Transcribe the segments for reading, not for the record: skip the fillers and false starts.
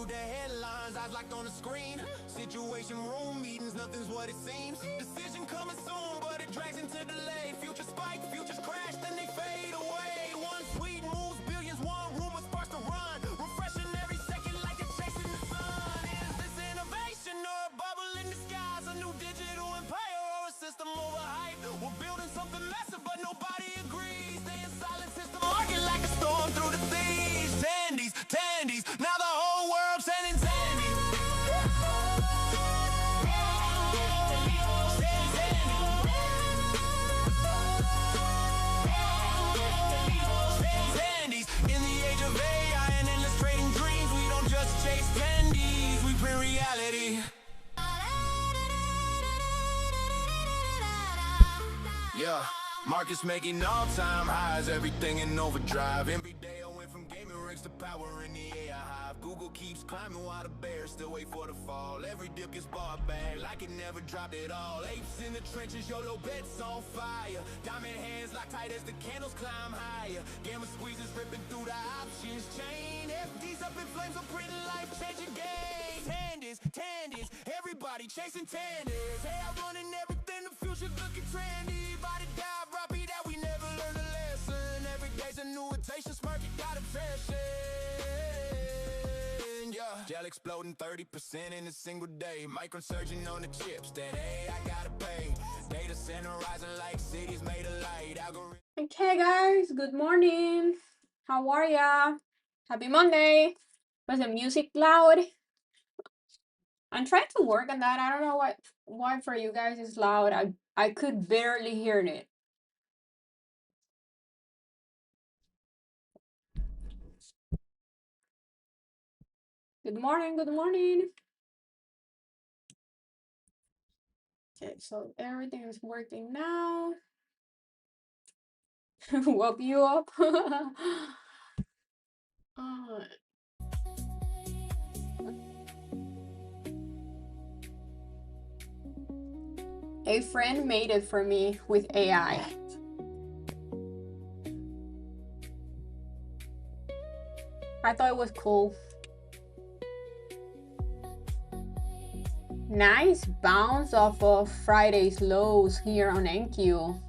the headlines, eyes locked on the screen. Situation room meetings, nothing's what it seems. Decision coming soon, but it drags into delay. Future spike, futures crash, then they fade away. One tweet moves billions, one rumor sparks to run. Refreshing every second like it's chasing the sun. Is this innovation or a bubble in disguise? A new digital empire or a system overhyped? We're building something massive, but nobody agrees. Staying silent since the market like a storm through the seas. Tandies, now the whole world's sending Tandies. Tandies, in the age of AI and endless trading dreams, we don't just chase Tandies, we print reality. Yeah, markets making all-time highs, everything in overdrive. Every day I went from gaming rigs to power in the AI hive. Google keeps climbing while the bears still wait for the fall. Every dip gets bought back like it never dropped at all. Apes in the trenches, YOLO bets on fire. Diamond hands locked tight as the candles climb higher. Gamma squeezes ripping through the options chain. FD's up in flames, I'm printing life-changing gains. Tandies, everybody chasing Tandies. Hey, I'm running everything, the future looking trendy. Body dive, Robbie, that we never learned a lesson. Every day's a new rotation, market got obsession. Yeah, gel exploding 30% in a single day. Microsurgeon on the chips that AI gotta pay. Data center rising like cities made of light. Algorithm. Okay, guys, good morning. How are ya? Happy Monday. Was the music loud? I'm trying to work on that. I don't know why for you guys it's loud. I could barely hear it. Good morning, good morning. Okay, so everything is working now. Woke you up. Uh, a friend made it for me with AI. I thought it was cool. Nice bounce off of Friday's lows here on NQ.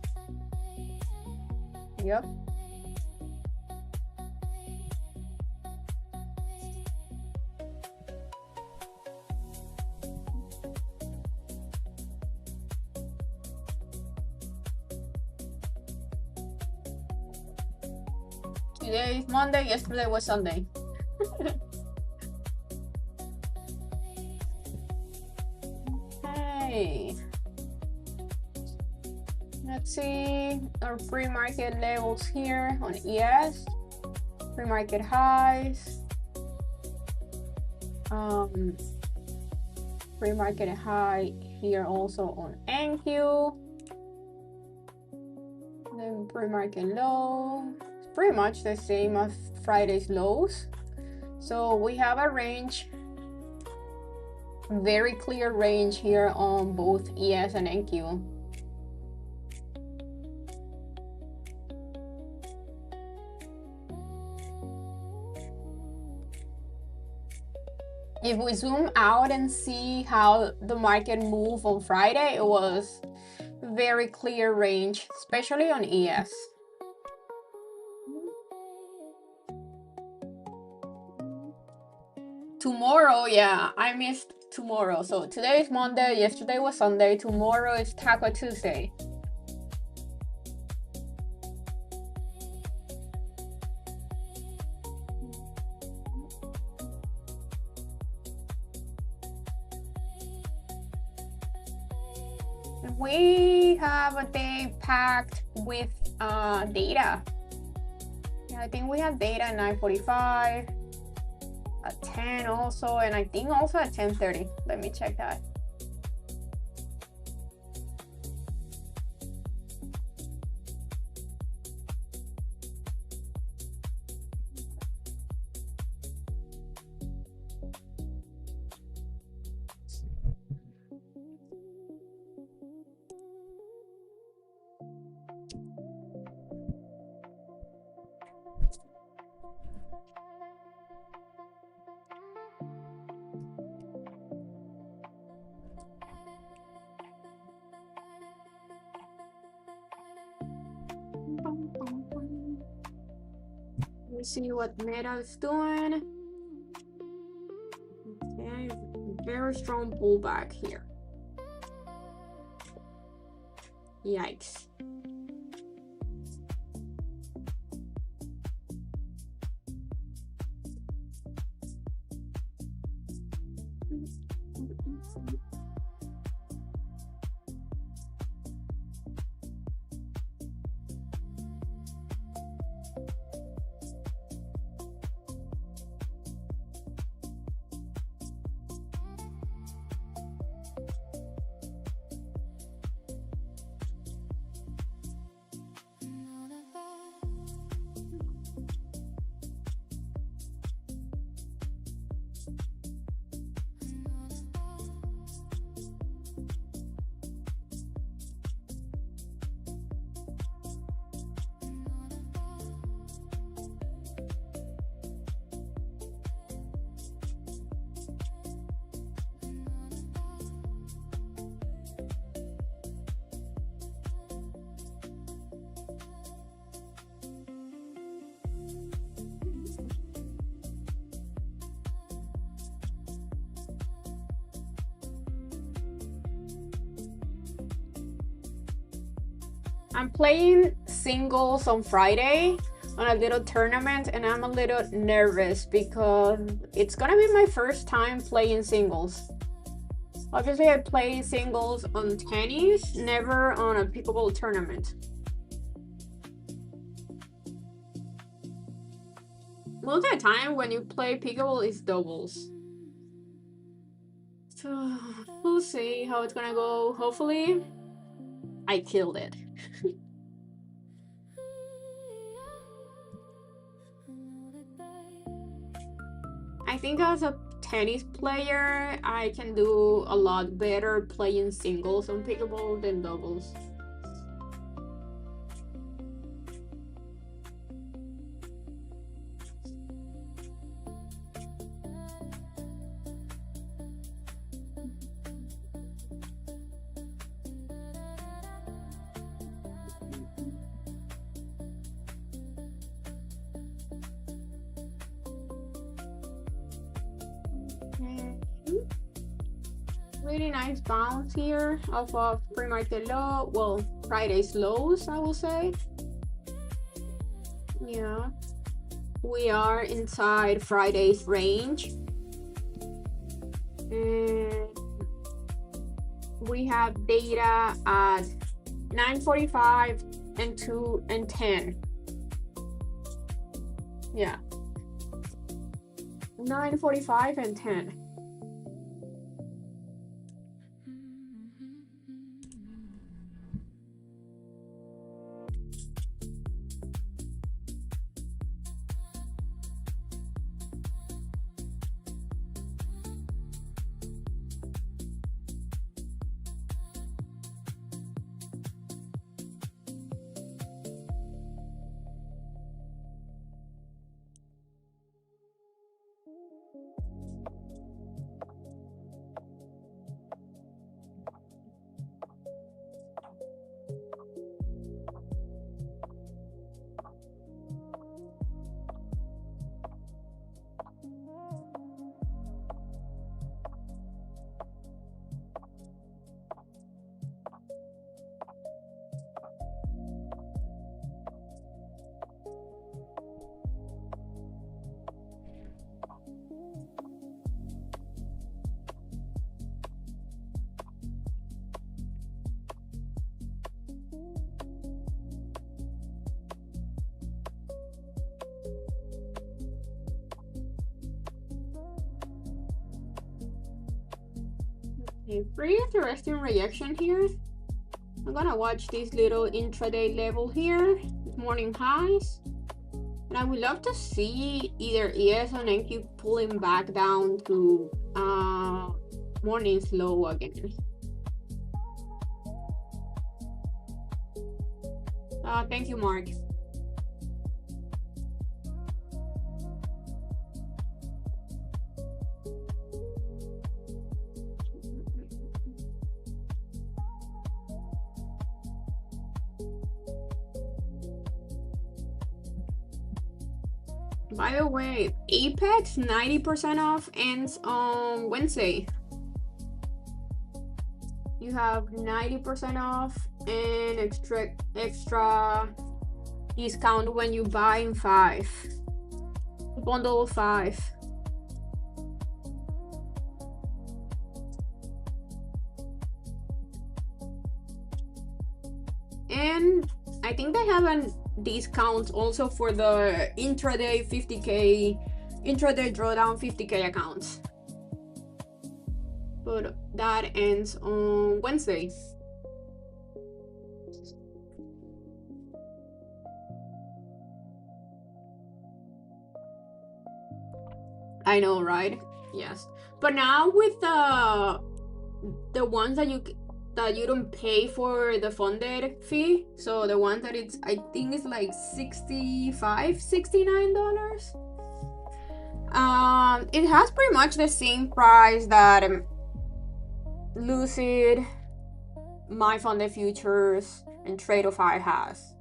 Yep. Today is Monday, yesterday was Sunday. Hey. Let's see our pre-market levels here on ES. Pre-market highs. Pre-market high here also on NQ. Then pre-market low. It's pretty much the same as Friday's lows. So we have a range, very clear range here on both ES and NQ. If we zoom out and see how the market moved on Friday, it was very clear range, especially on ES. Tomorrow, yeah, I missed tomorrow. So today is Monday, yesterday was Sunday, tomorrow is Taco Tuesday. We have a day packed with data. Yeah, I think we have data at 9:45, at 10 also, and I think also at 10:30. Let me check that. Let's see what Meta is doing. Okay, very strong pullback here. Yikes. I'm playing singles on Friday on a little tournament, and I'm a little nervous because it's gonna be my first time playing singles. Obviously, I play singles on tennis, never on a pickleball tournament. Most of the time when you play pickleball, it's doubles. So we'll see how it's gonna go. Hopefully, I killed it. I think as a tennis player, I can do a lot better playing singles on pickleball than doubles. Really nice bounce here off of pre-market low. Well, Friday's lows, I will say. Yeah, we are inside Friday's range, and we have data at 9:45 and 2 and 10. Yeah, 9:45 and 10. A pretty interesting reaction here. I'm gonna watch this little intraday level here, morning highs. And I would love to see either ES or NQ pulling back down to morning slow again. Thank you, Mark. By the way, Apex 90% off ends on Wednesday. You have 90% off and extra discount when you buy in 5. Bundle of 5. And I think they have a discount also for the intraday 50k, intraday drawdown 50k accounts. But that ends on Wednesday. I know, right? Yes. But now with the ones that you don't pay for the funded fee, so the one that I think it's like $69. It has pretty much the same price that Lucid, My Funded Futures, and Tradeify has.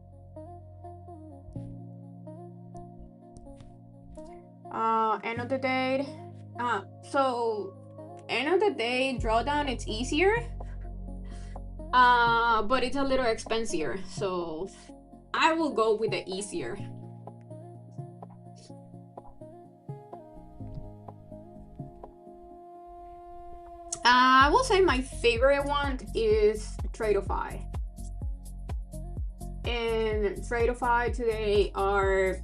End of the day, so end of the day drawdown, it's easier, but it's a little expensive, so I will go with the easier. I will say my favorite one is Tradeify. And Tradeify today are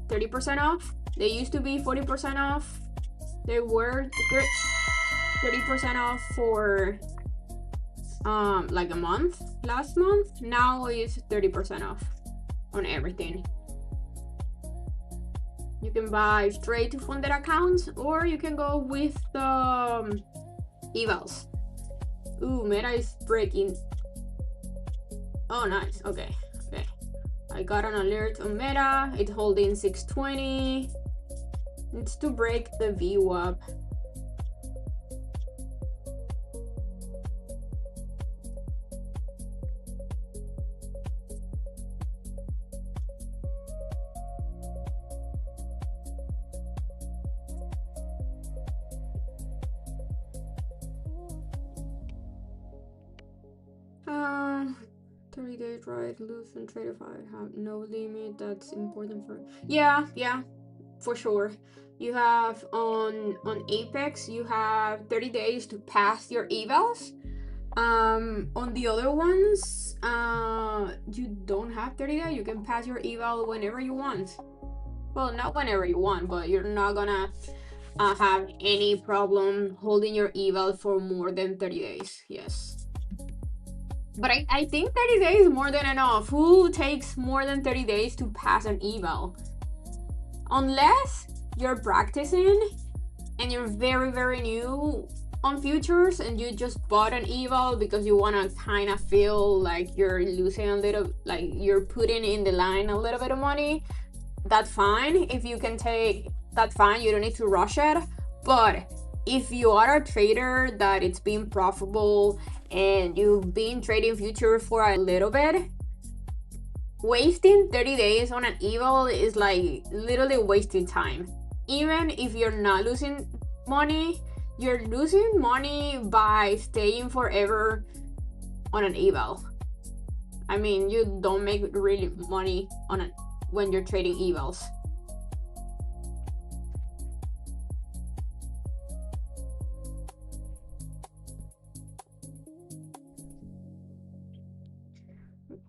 30% off. They used to be 40% off. They were 30% off for like a month, last month. Now it's 30% off on everything. You can buy straight to funded accounts, or you can go with the evals. Ooh, Meta is breaking. Oh, nice. Okay. I got an alert on Meta. It's holding 620. It's to break the VWAP. Uh, 30 days right, loose and Tradeify have no limit. That's important for yeah, for sure. You have on Apex, you have 30 days to pass your evals. On the other ones, you don't have 30 days. You can pass your eval whenever you want. Well, not whenever you want, but you're not gonna have any problem holding your eval for more than 30 days. Yes. But I think 30 days is more than enough. Who takes more than 30 days to pass an eval? Unless you're practicing and you're very, very new on futures and you just bought an eval because you want to kind of feel like you're losing a little, like you're putting in the line a little bit of money. That's fine. If you can take, that's fine. You don't need to rush it. But if you are a trader that it's been profitable and you've been trading futures for a little bit, wasting 30 days on an eval is like literally wasting time. Even if you're not losing money, you're losing money by staying forever on an eval. I mean, you don't make really money on it when you're trading evals.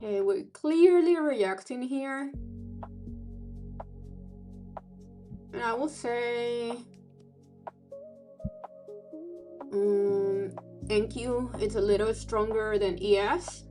Okay, we're clearly reacting here. And I will say NQ, it's a little stronger than ES.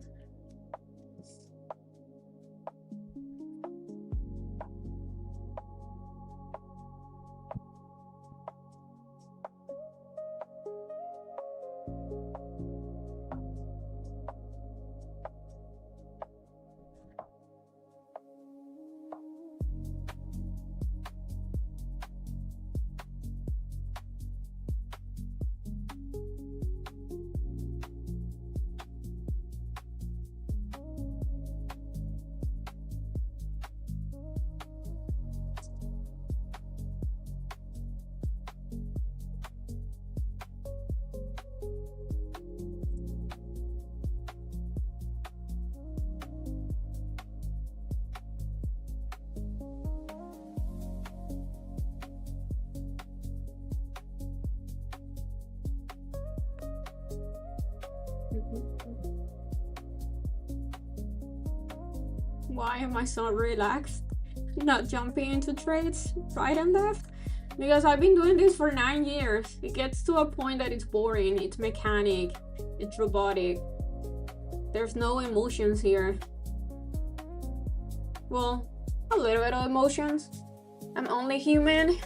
why am I so relaxed? Not jumping into trades right and left? Because I've been doing this for 9 years. It gets to a point that it's boring, it's mechanic, it's robotic. There's no emotions here. Well, a little bit of emotions. I'm only human.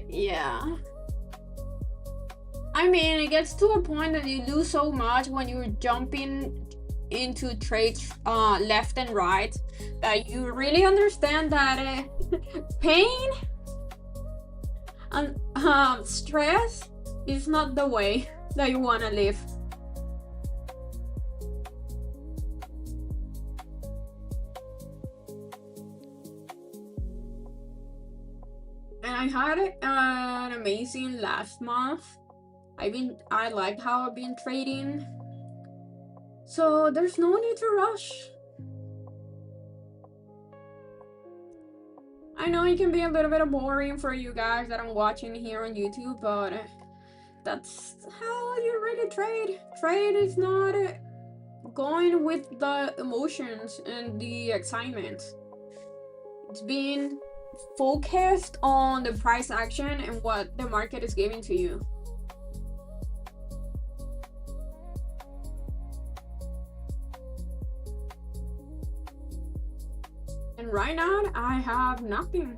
Yeah. I mean, it gets to a point that you lose so much when you're jumping into trades left and right that you really understand that pain and stress is not the way that you want to live. And I had an amazing last month. I like how I've been trading, so there's no need to rush. I know it can be a little bit boring for you guys that I'm watching here on YouTube, but that's how you really trade. Trade is not going with the emotions and the excitement. It's being focused on the price action and what the market is giving to you. And right now, I have nothing.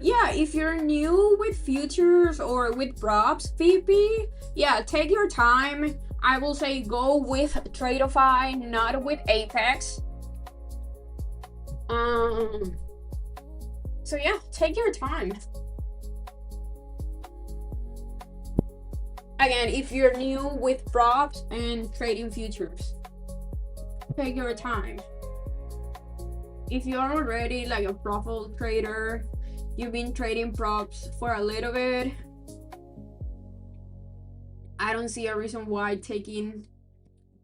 Yeah, if you're new with futures or with props, VP, yeah, take your time. I will say go with Tradeify, not with Apex. So yeah, take your time. Again, if you're new with props and trading futures, take your time. If you're already like a profile trader, you've been trading props for a little bit, I don't see a reason why taking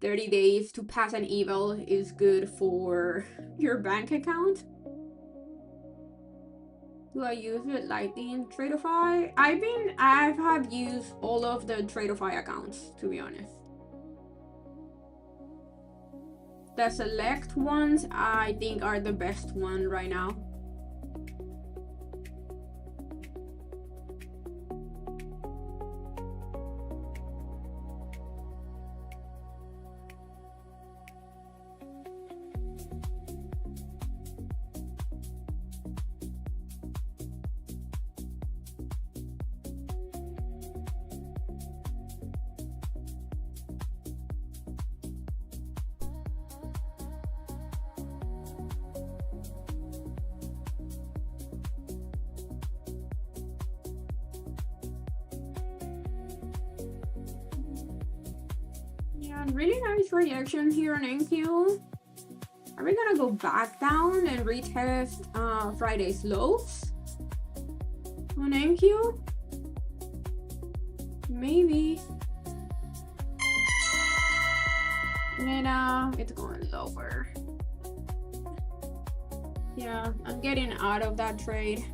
30 days to pass an eval is good for your bank account. Do I use it lightly in Tradeify? I have used all of the Tradeify accounts, to be honest. The select ones I think are the best one right now. Yeah, really nice reaction here on NQ. Are we gonna go back down and retest Friday's lows on NQ? Maybe. And it's going lower. Yeah, I'm getting out of that trade.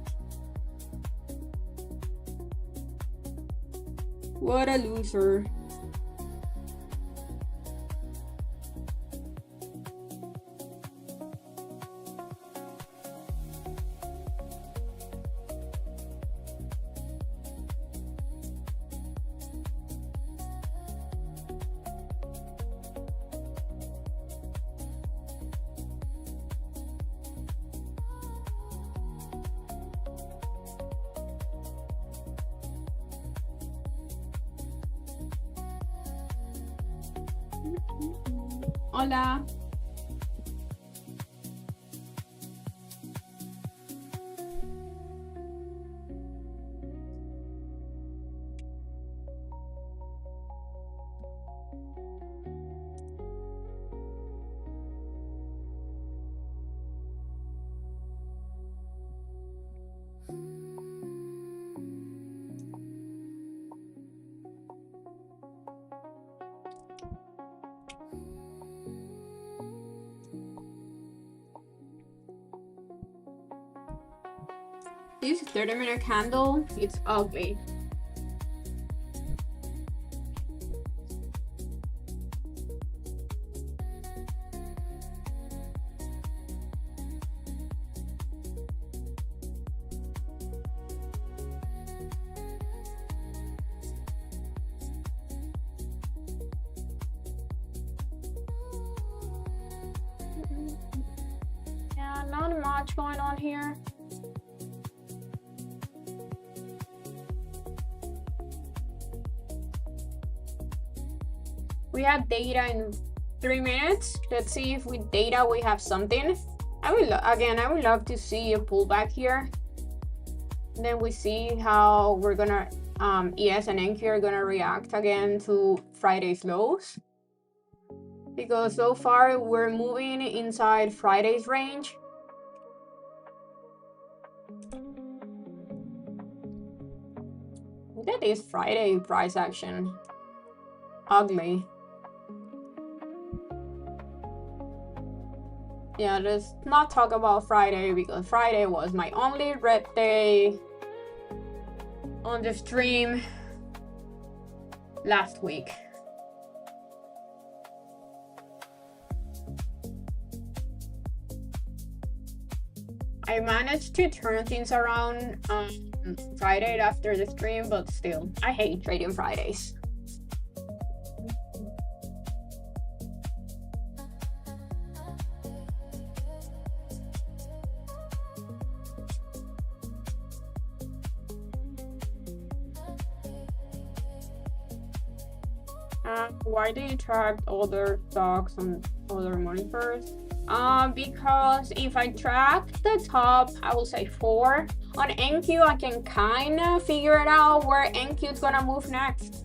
What a loser. Hola. This 30-minute candle, it's ugly. Yeah, not much going on here. We have data in 3 minutes. Let's see if with data we have something. I would love to see a pullback here. Then we see how we're gonna ES and NQ are gonna react again to Friday's lows. Because so far we're moving inside Friday's range. Look at this Friday price action. Ugly. Yeah, let's not talk about Friday because Friday was my only red day on the stream last week. I managed to turn things around on Friday after the stream, but still, I hate trading Fridays. Why do you track other stocks on other monitors? Because if I track the top, I will say 4. On NQ, I can kind of figure it out where NQ is gonna move next.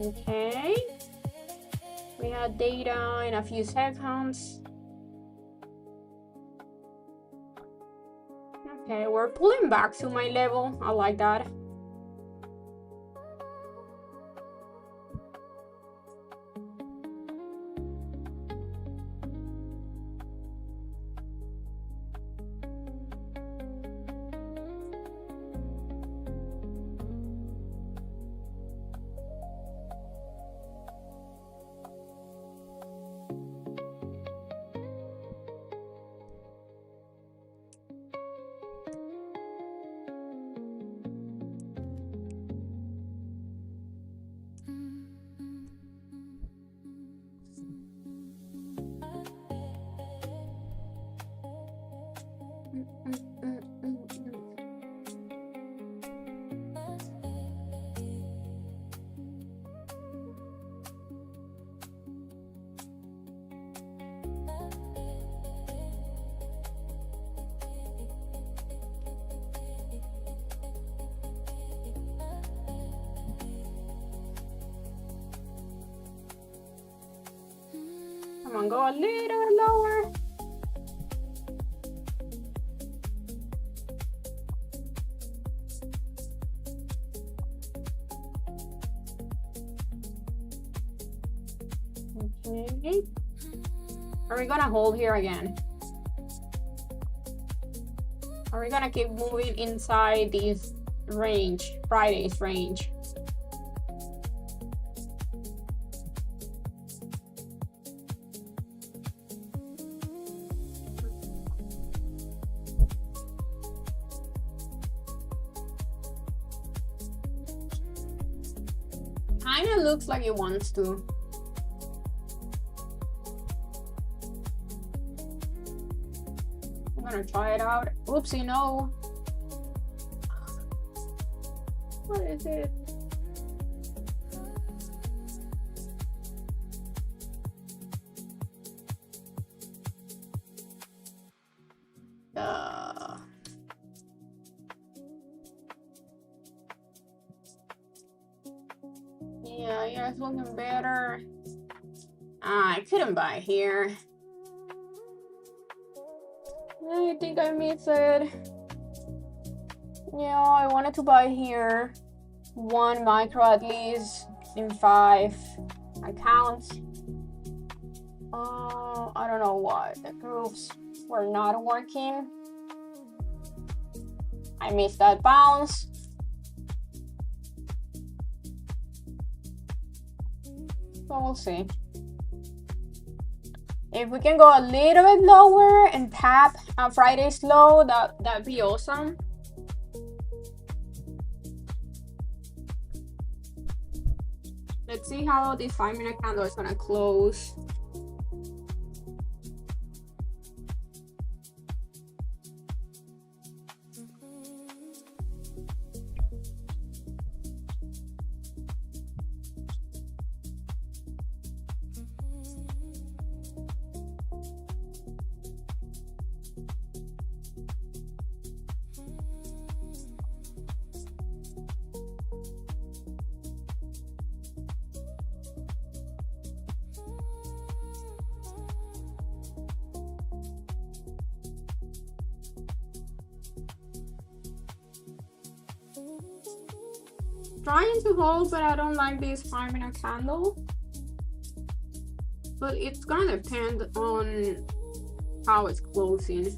Okay, we have data in a few seconds. Okay, we're pulling back to my level. I like that. Come on, go a little lower. Okay. Are we gonna hold here again? Are we gonna keep moving inside this range, Friday's range? Kinda looks like it wants to. gonna try it out. Oopsie, no. What is it? Yeah, it's looking better. I couldn't buy here. I think I missed it. Yeah, I wanted to buy here 1 micro at least in 5 accounts. I don't know why the groups were not working. I missed that bounce. So we'll see. If we can go a little bit lower and tap Friday's low, that'd be awesome. Let's see how this 5-minute candle is gonna close. Trying to hold, but I don't like this 5-minute candle. But it's gonna depend on how it's closing.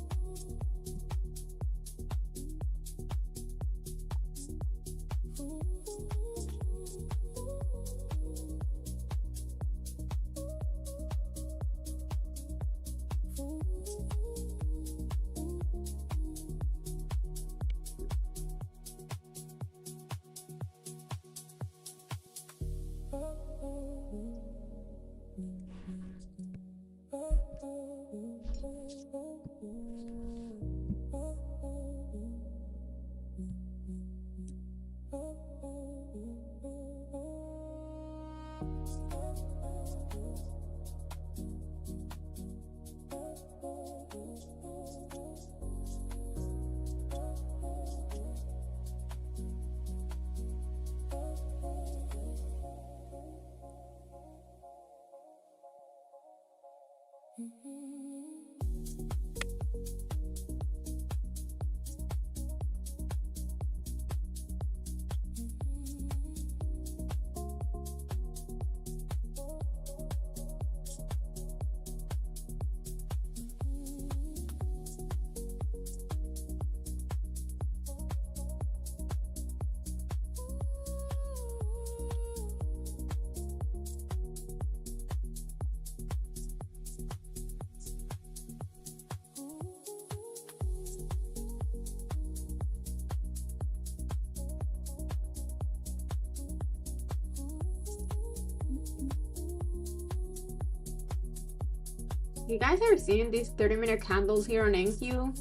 You guys are seeing these 30-minute candles here on NQ?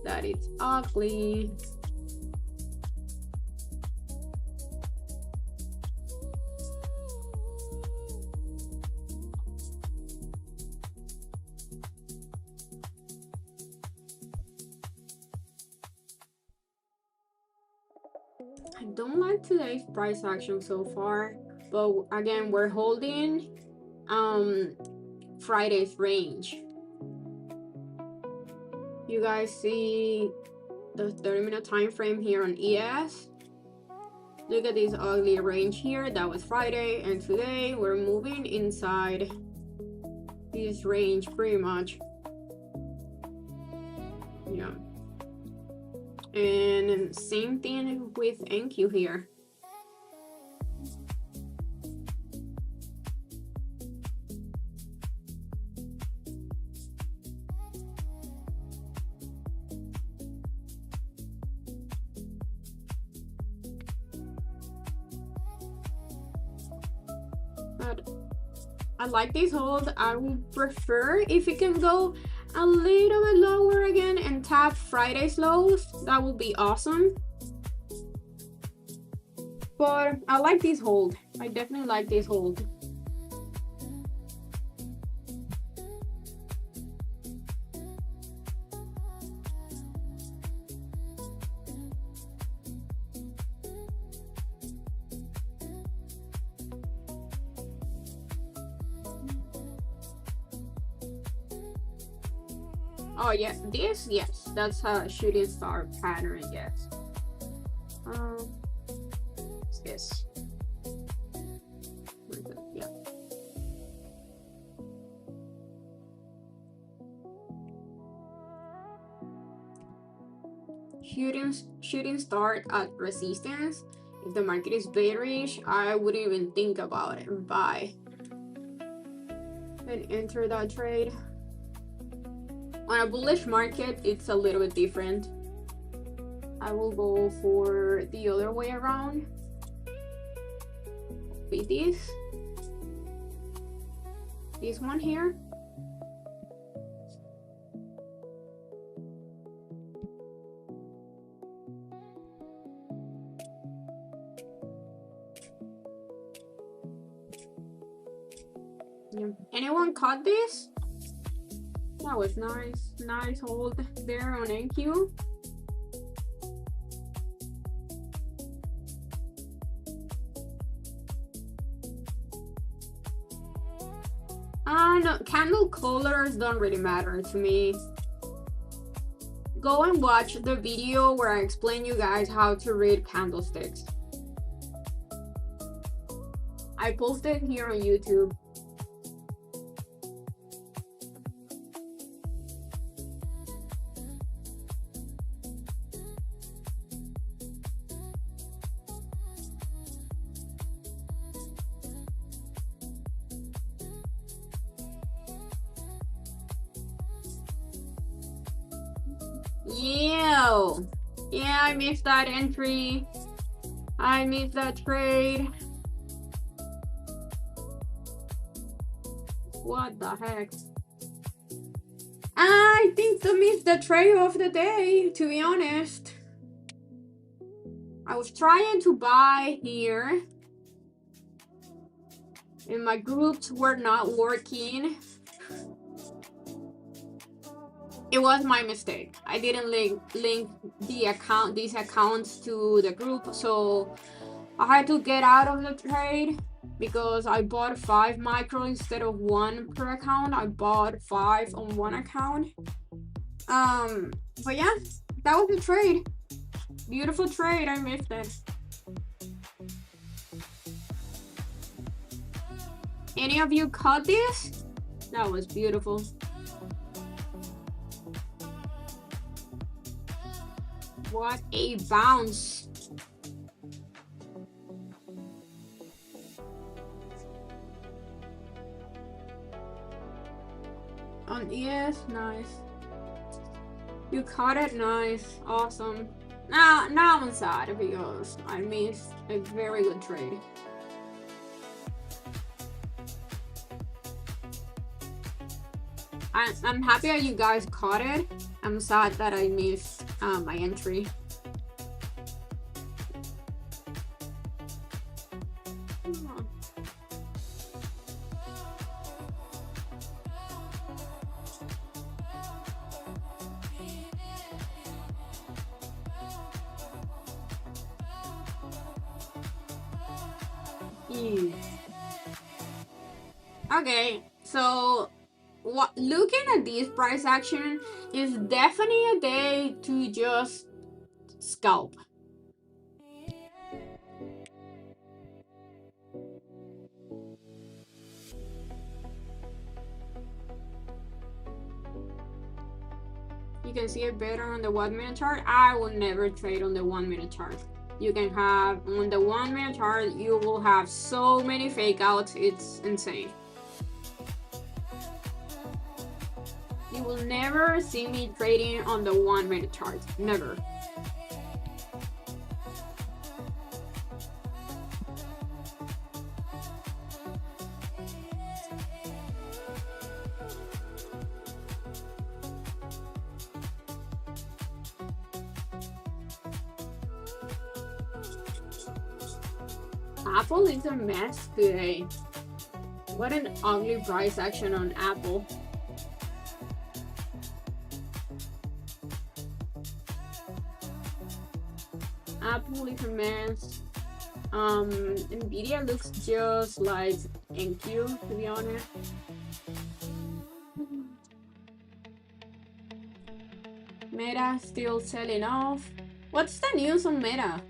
That is ugly. I don't like today's price action so far, but again, we're holding Friday's range. You guys see the 30-minute time frame here on ES. Look at this ugly range here. That was Friday, and today we're moving inside this range pretty much. Yeah. And same thing with NQ here. But I like this hold. I would prefer if it can go a little bit lower again and tap Friday's lows, that would be awesome. But I like this hold. I definitely like this hold. Oh yeah, this, yes, that's a shooting star pattern, yes. Yes. Yeah. Shooting star at resistance. If the market is bearish, I wouldn't even think about it and buy and enter that trade. On a bullish market, it's a little bit different. I will go for the other way around with this one here. Yeah. Anyone caught this? That was nice. Nice hold there on NQ. No, candle colors don't really matter to me. Go and watch the video where I explain you guys how to read candlesticks. I posted here on YouTube. Yeah, I missed that entry. I missed that trade. What the heck? I think I missed the trade of the day, to be honest. I was trying to buy here, and my groups were not working. It was my mistake. I didn't link these accounts to the group, so I had to get out of the trade because I bought 5 micro instead of 1 per account. I bought 5 on 1 account. But yeah, that was the trade. Beautiful trade. I missed it. Any of you caught this? That was beautiful. What a bounce. Yes, nice. You caught it, nice, awesome. Now I'm sad because I missed a very good trade. I'm happy that you guys caught it. I'm sad that I missed my entry. Okay, so looking at this price action is definitely a day to just scalp. You can see it better on the 1 minute chart. I will never trade on the 1 minute chart. You can have on the 1 minute chart, you will have so many fake outs, it's insane. You will never see me trading on the 1 minute chart, never. Apple is a mess today. What an ugly price action on Apple. Apple is a mess. Nvidia looks just like NQ, to be honest. Meta still selling off. What's the news on Meta?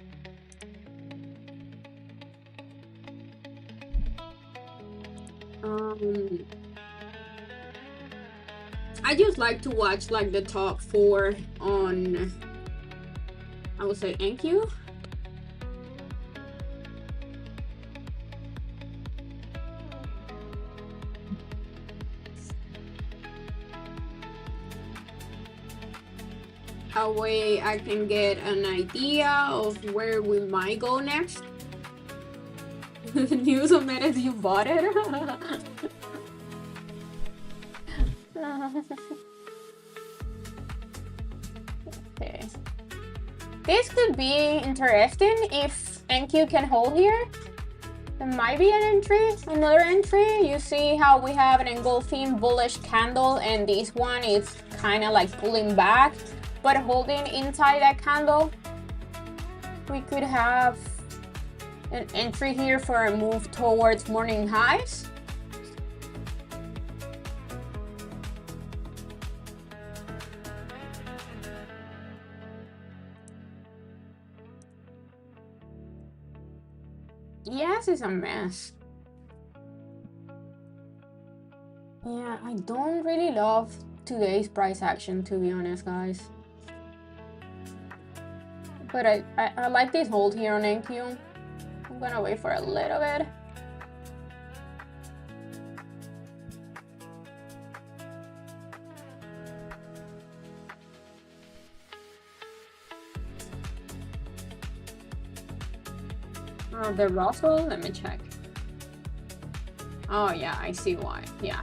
I just like to watch like the top 4 on, I would say, NQ. That way I can get an idea of where we might go next. News on Meta, you bought it? Okay. This could be interesting if NQ can hold here. There might be an entry, another entry. You see how we have an engulfing bullish candle, and this one is kind of like pulling back, but holding inside that candle. We could have an entry here for a move towards morning highs. Yes, it's a mess. Yeah, I don't really love today's price action, to be honest, guys. But I like this hold here on NQ. I'm gonna wait for a little bit. The Russell, let me check. Oh yeah, I see why. Yeah,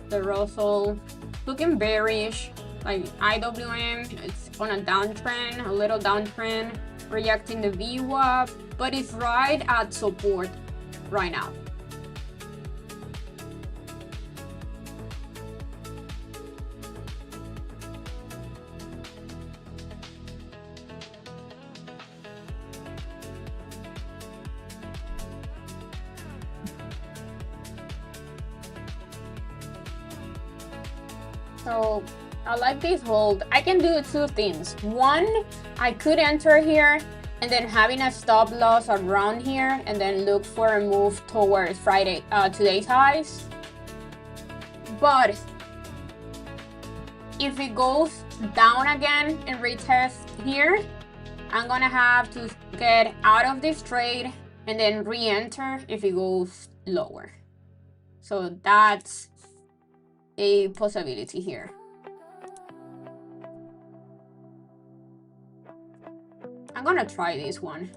the Russell looking bearish. Like IWM, it's on a downtrend, a little downtrend, reacting the VWAP, but it's right at support right now. So I like this hold. I can do 2 things. One, I could enter here and then having a stop loss around here and then look for a move towards today's highs. But if it goes down again and retest here, I'm gonna have to get out of this trade and then re-enter if it goes lower. So that's a possibility here. I'm gonna try this one.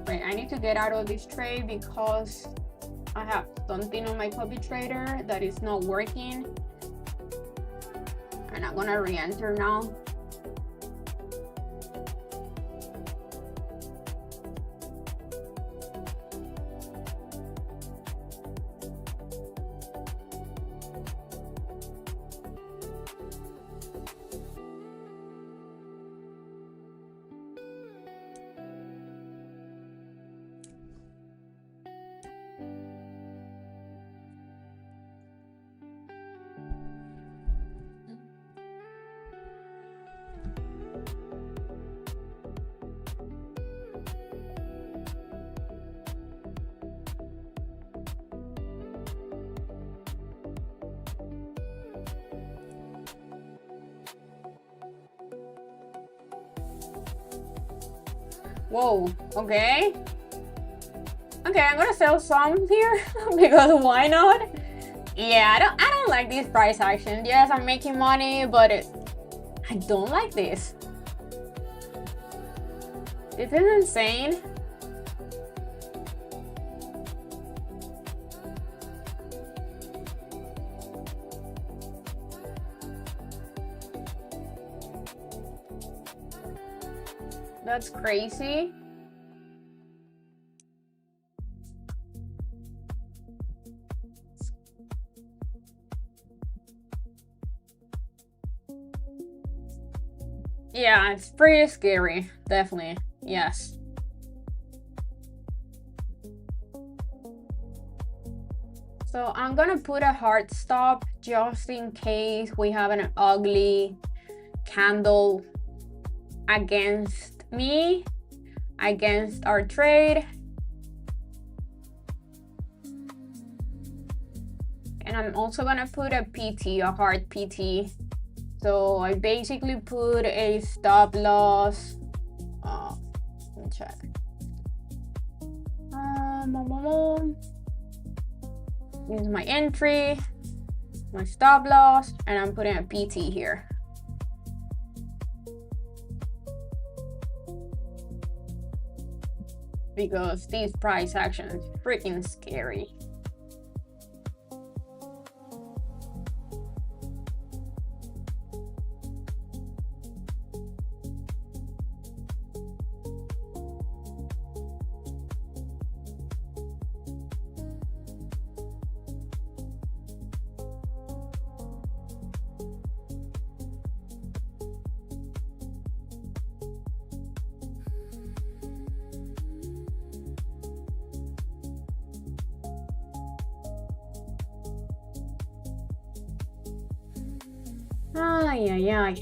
Wait, I need to get out of this trade because I have something on my copy trader that is not working. And I'm gonna re-enter now. Whoa, okay. Okay, I'm gonna sell some here because why not? Yeah, I don't like this price action. Yes, I'm making money, but I don't like this. This is insane. That's crazy. Yeah, it's pretty scary, definitely. Yes. So I'm gonna put a hard stop just in case we have an ugly candle against me, against our trade. And I'm also gonna put a PT, a hard PT. So I basically put a stop loss. Let me check. This is my entry, my stop loss, and I'm putting a PT here. Because this price action is freaking scary. Ay, ay, ay.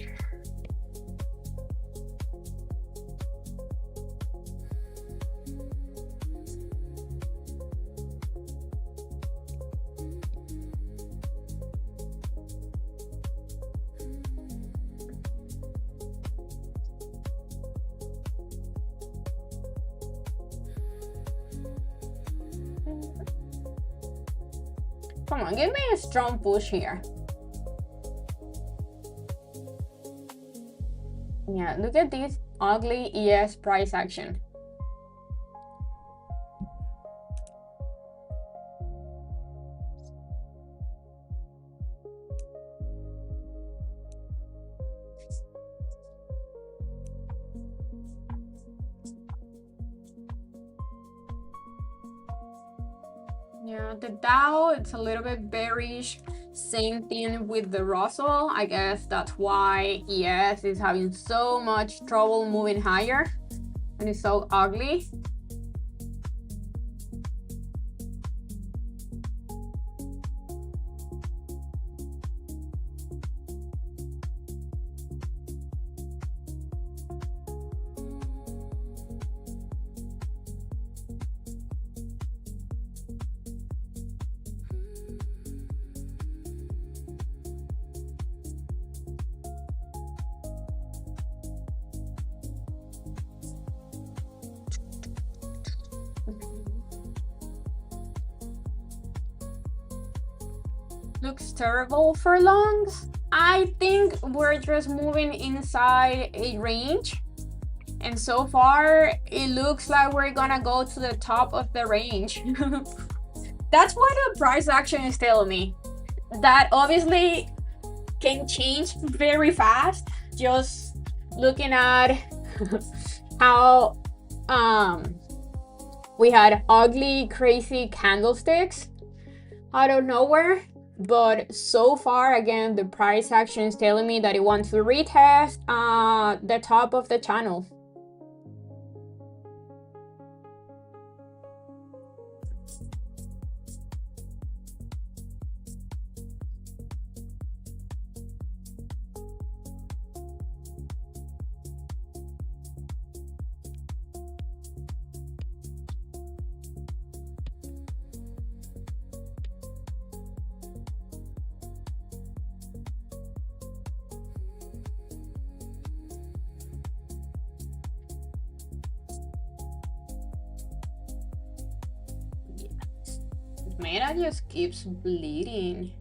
Come on, give me a strong push here. Yeah, look at this ugly ES price action. Yeah, the Dow, it's a little bit bearish. Same thing with the Russell. I guess that's why ES is having so much trouble moving higher and it's so ugly. Looks terrible for longs. I think we're just moving inside a range, and so far it looks like we're gonna go to the top of the range. That's what the price action is telling me. That obviously can change very fast, just looking at how we had ugly crazy candlesticks out of nowhere. But so far, again, the price action is telling me that it wants to retest the top of the channel. Meta just keeps bleeding.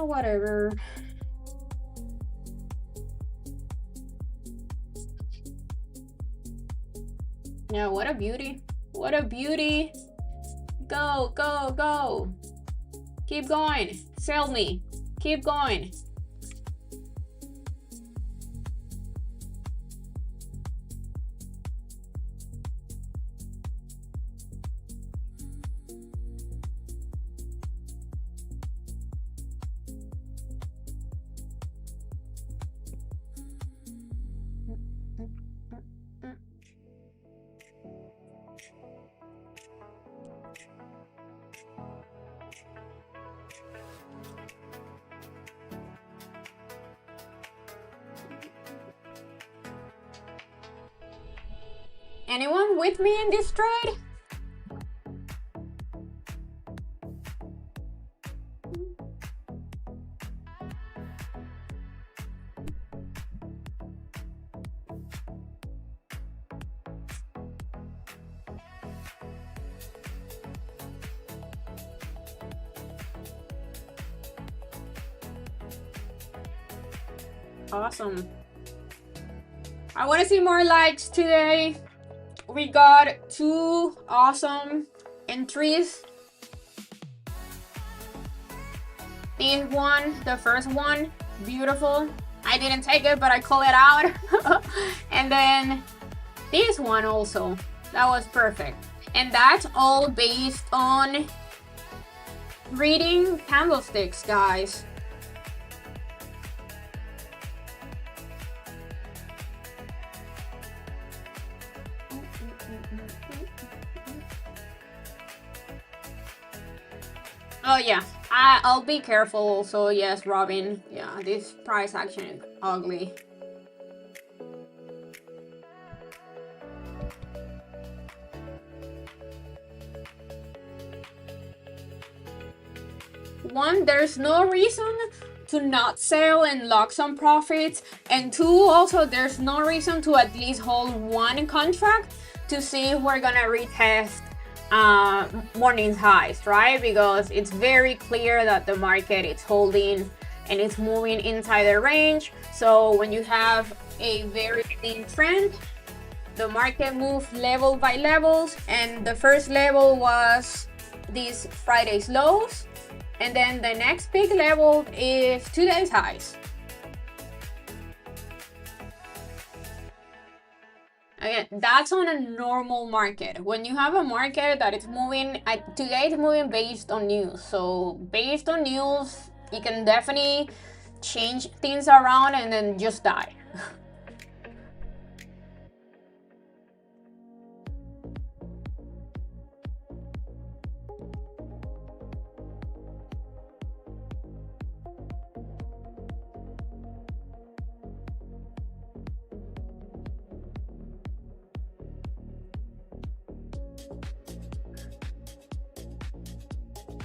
Whatever. Yeah, what a beauty. What a beauty. Go, go, go. Keep going. Sell me. Keep going. Anyone with me in this trade? Awesome. I want to see more likes today. We got 2 awesome entries. This one, the first one, beautiful. I didn't take it, but I call it out. And then this one also, that was perfect. And that's all based on reading candlesticks, guys. Oh yeah, I'll be careful also. Yes, Robin. Yeah, this price action is ugly. One, there's no reason to not sell and lock some profits, and 2, also there's no reason to at least hold one contract to see if we're gonna retest morning's highs, right? Because it's very clear that the market is holding and it's moving inside the range. So when you have a very thin trend, the market moves level by levels, and the first level was these Friday's lows, and then the next big level is today's highs. Again, that's on a normal market. When you have a market that is moving, today it's moving based on news. So based on news, you can definitely change things around and then just die.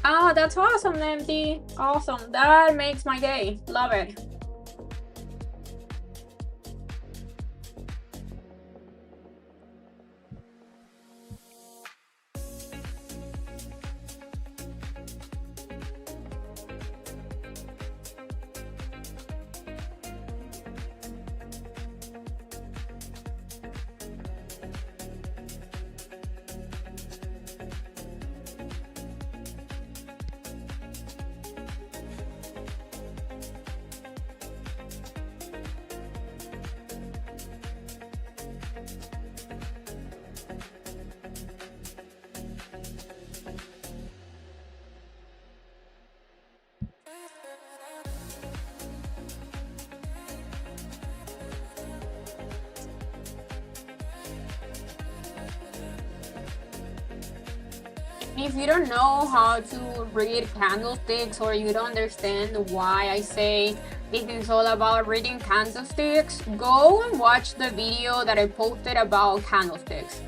Oh, that's awesome, MD. Awesome. That makes my day. Love it. If you don't know how to read candlesticks, or you don't understand why I say it is all about reading candlesticks, go and watch the video that I posted about candlesticks.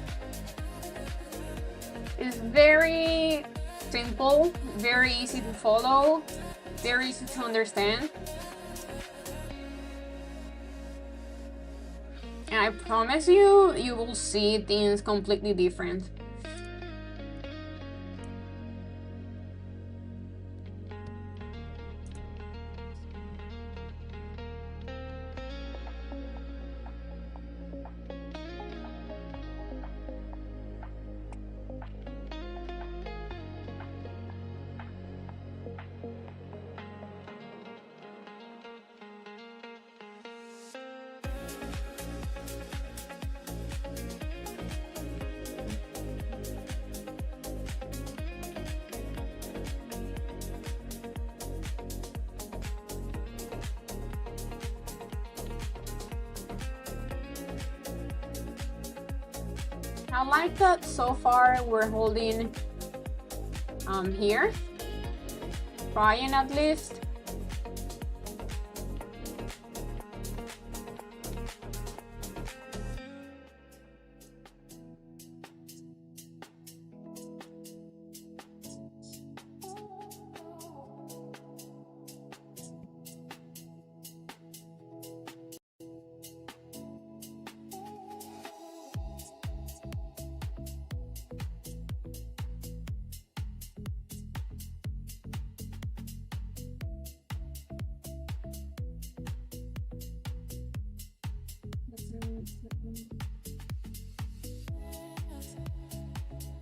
It's very simple, very easy to follow, very easy to understand. And I promise you, you will see things completely different. I like that so far we're holding here, trying at least.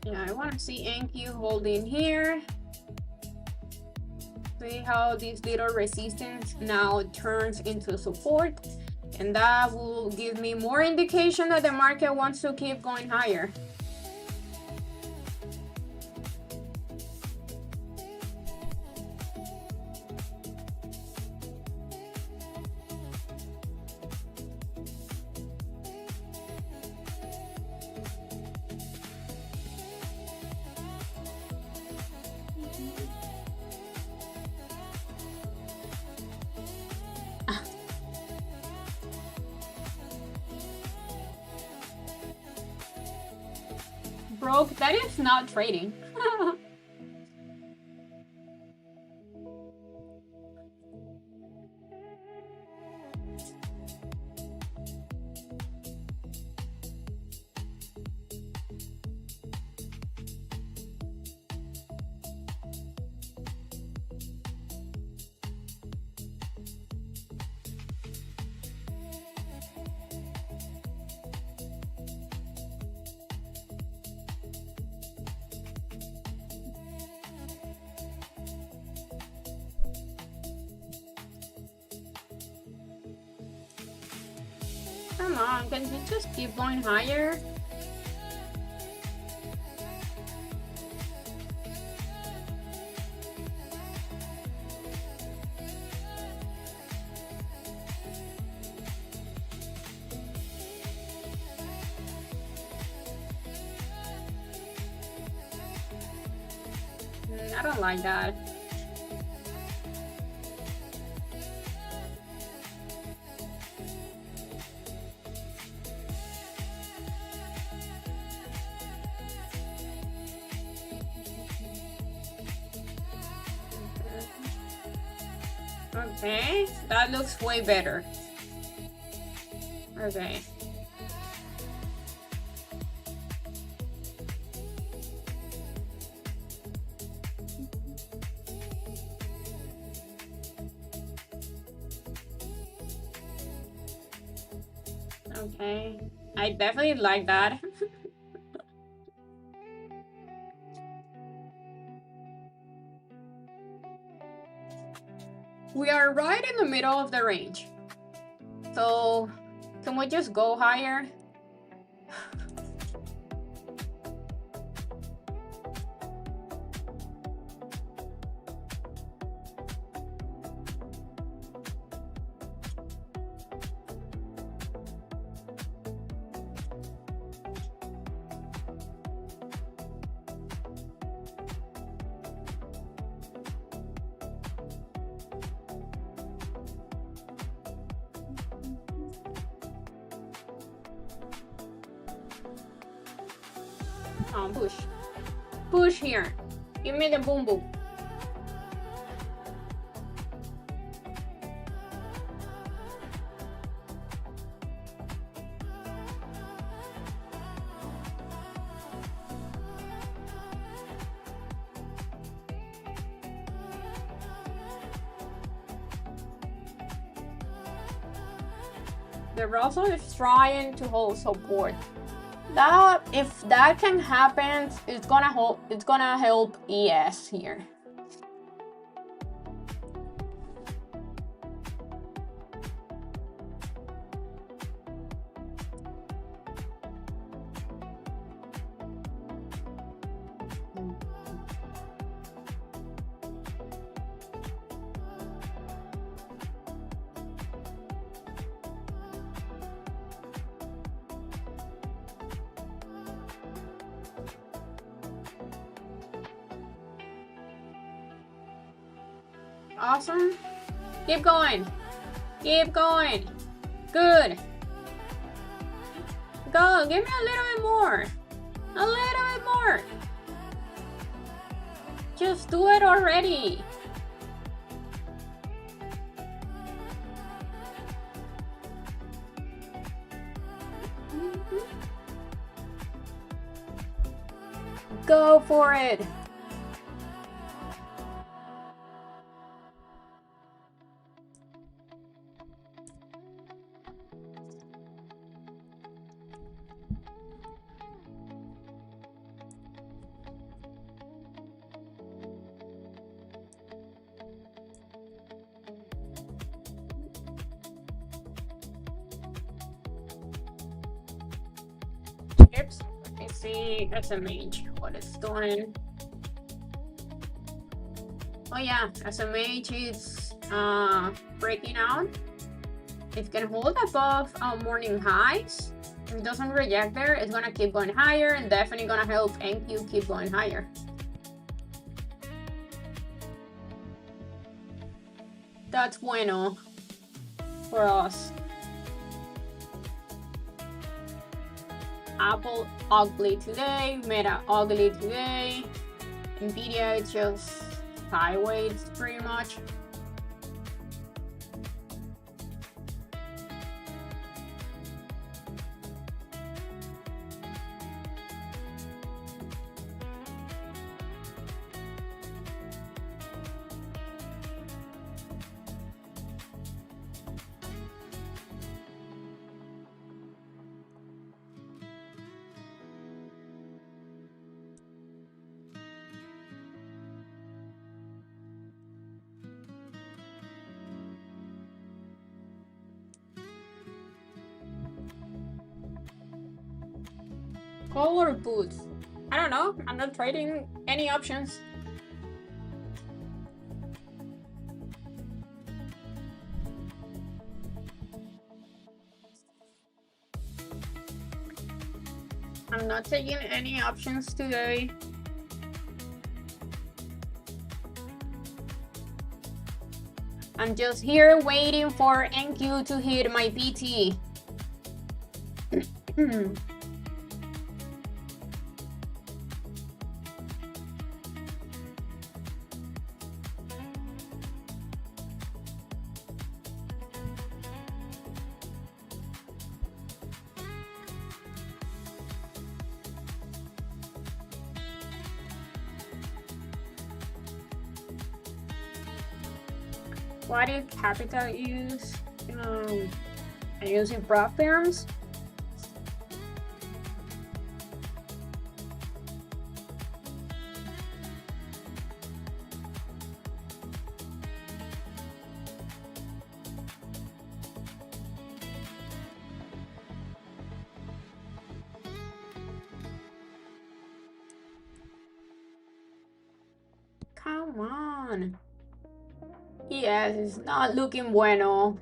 Yeah, I want to see Enki holding here. See how this little resistance now turns into support, and that will give me more indication that the market wants to keep going higher. Broke, that is not trading. Come on, can you just keep going higher? I don't like that. Okay, that looks way better. Okay. Okay, I definitely like that. We are right in the middle of the range. So, can we just go higher? Push. Push here. Give me the boom boom. The Russell is trying to hold support. That if that can happen, it's gonna help ES here. Awesome. Keep going. Keep going. Good. Go. Give me a little bit more. A little bit more. Just do it already. Go for it. Oops. Let me see SMH what it's doing. Oh yeah, SMH is breaking out. It can hold above morning highs. If it doesn't reject there, it's gonna keep going higher and definitely gonna help NQ keep going higher. That's bueno for us. Apple ugly today, Meta ugly today, Nvidia is just sideways pretty much. Color boots. I don't know. I'm not trading any options. I'm not taking any options today. I'm just here waiting for NQ to hit my PT. What did Capital use? I'm using prop firms. Come on. Yes, it's not looking bueno.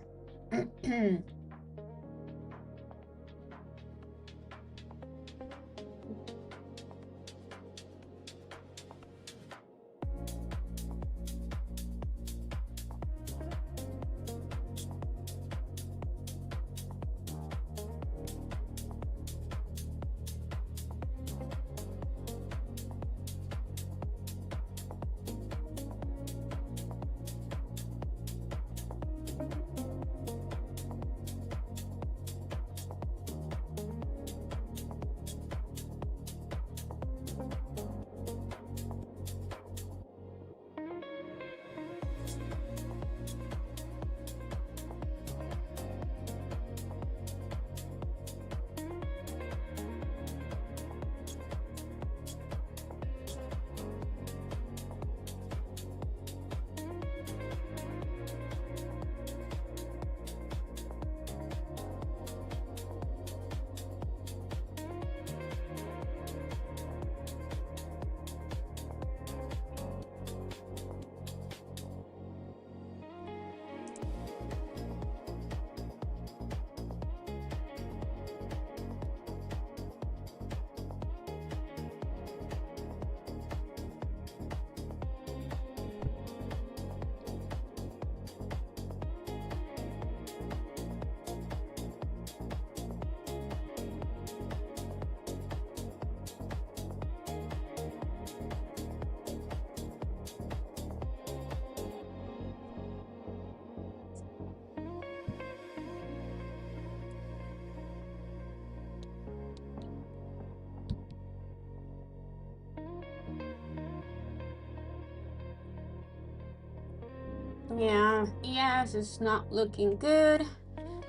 Yeah, yes, it's not looking good.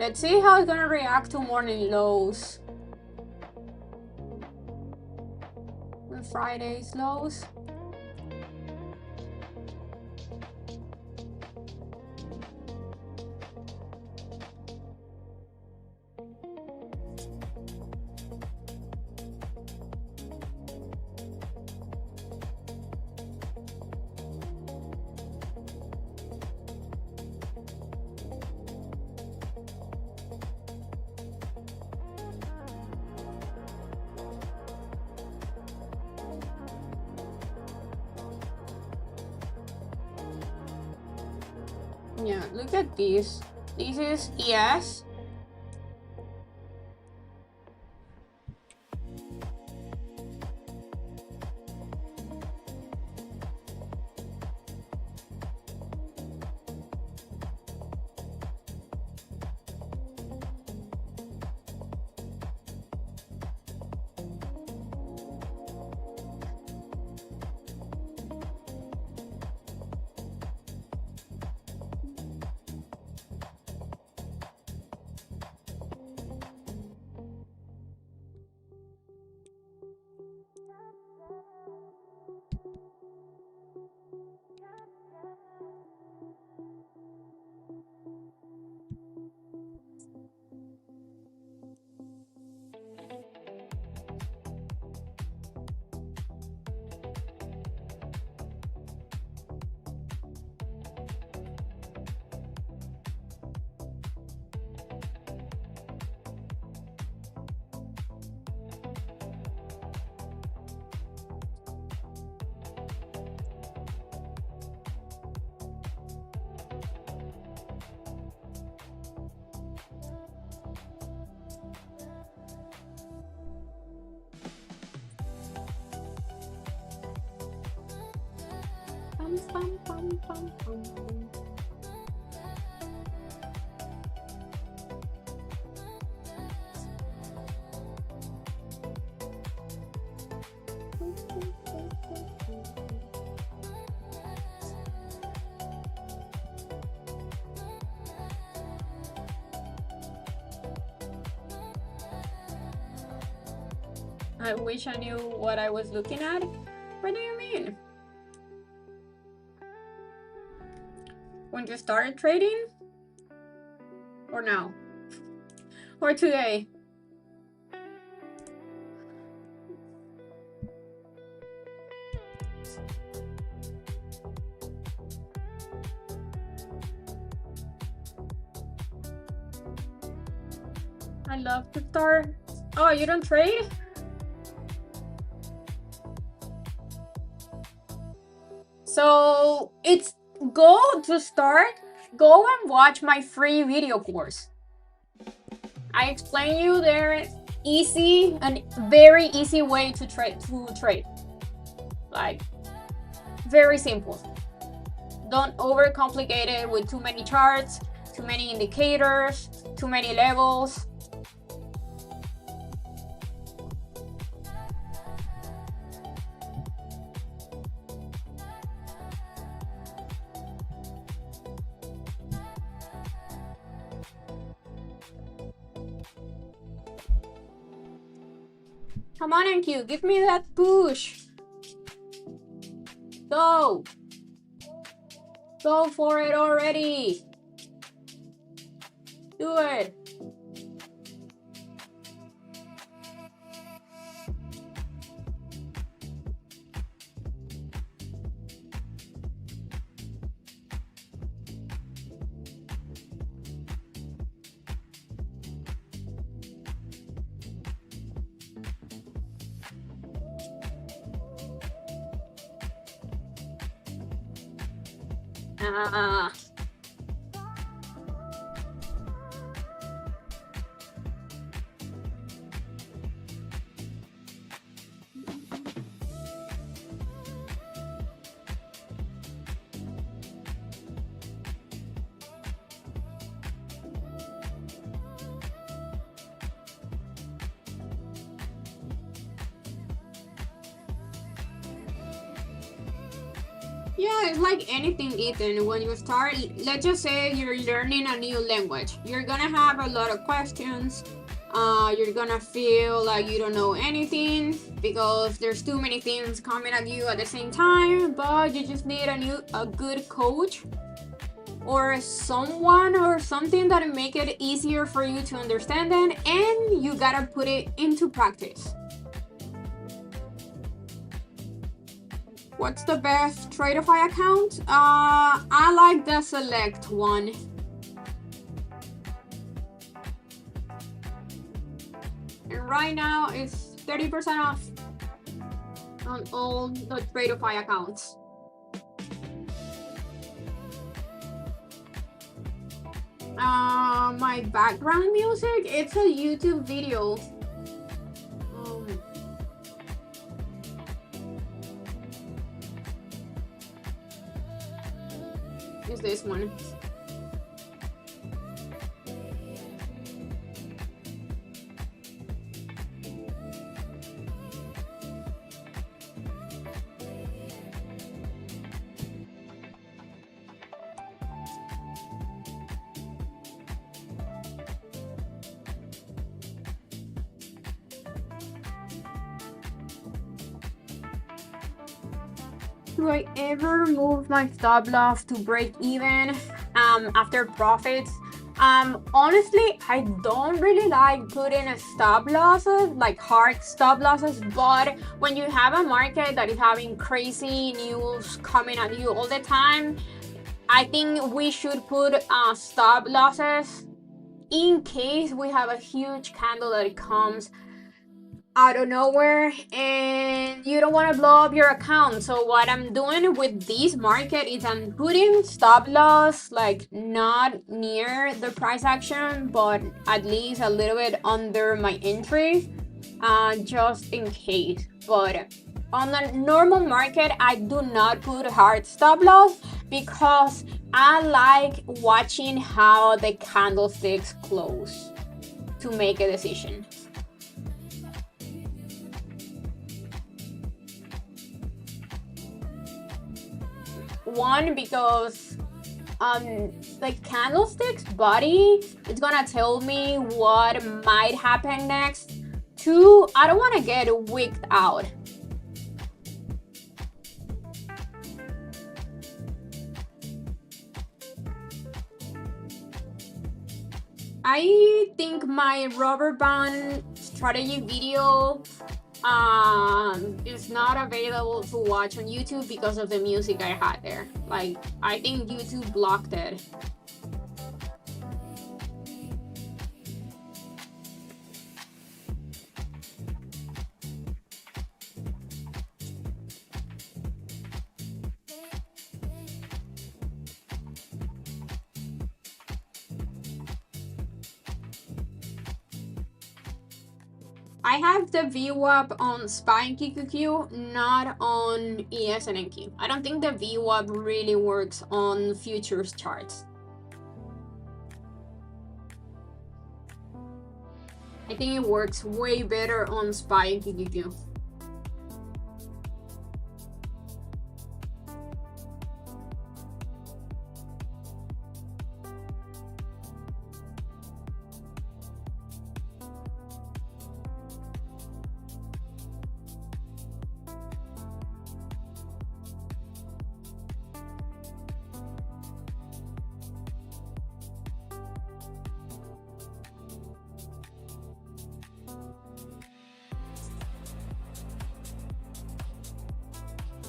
Let's see how it's gonna react to morning lows. And Friday's lows. Yeah, look at this. This is yes. Pum, pum, pum, pum, pum. I wish I knew what I was looking at. What do you mean? When you started trading? Or now? Or today? I love to start. Oh, you don't trade? So it's go to start. Go and watch my free video course. I explain you there easy and very easy way to trade. Like very simple. Don't overcomplicate it with too many charts, too many indicators, too many levels. Come on, NQ, give me that push. Go. Go for it already. Do it. Ah. Yeah, it's like anything, Ethan. When you start, let's just say you're learning a new language, you're gonna have a lot of questions. You're gonna feel like you don't know anything because there's too many things coming at you at the same time. But you just need a good coach or someone or something that make it easier for you to understand it, and you gotta put it into practice. What's the best Tradeify account? I like the Select one. And right now it's 30% off on all the Tradeify accounts. My background music, it's a YouTube video. Is this one. Do I ever move my stop loss to break even after profits? Honestly, I don't really like putting a stop losses, like hard stop losses, but when you have a market that is having crazy news coming at you all the time, I think we should put stop losses in case we have a huge candle that comes out of nowhere and you don't want to blow up your account. So what I'm doing with this market is I'm putting stop loss like not near the price action, but at least a little bit under my entry, just in case. But on the normal market, I do not put hard stop loss because I like watching how the candlesticks close to make a decision. One, because the candlestick's body is gonna tell me what might happen next. Two, I don't want to get wigged out. I think my rubber band strategy video is not available to watch on YouTube because of the music I had there. Like, I think YouTube blocked it. I have the VWAP on SPY and QQQ, not on ES and NQ. I don't think the VWAP really works on futures charts. I think it works way better on SPY and QQQ.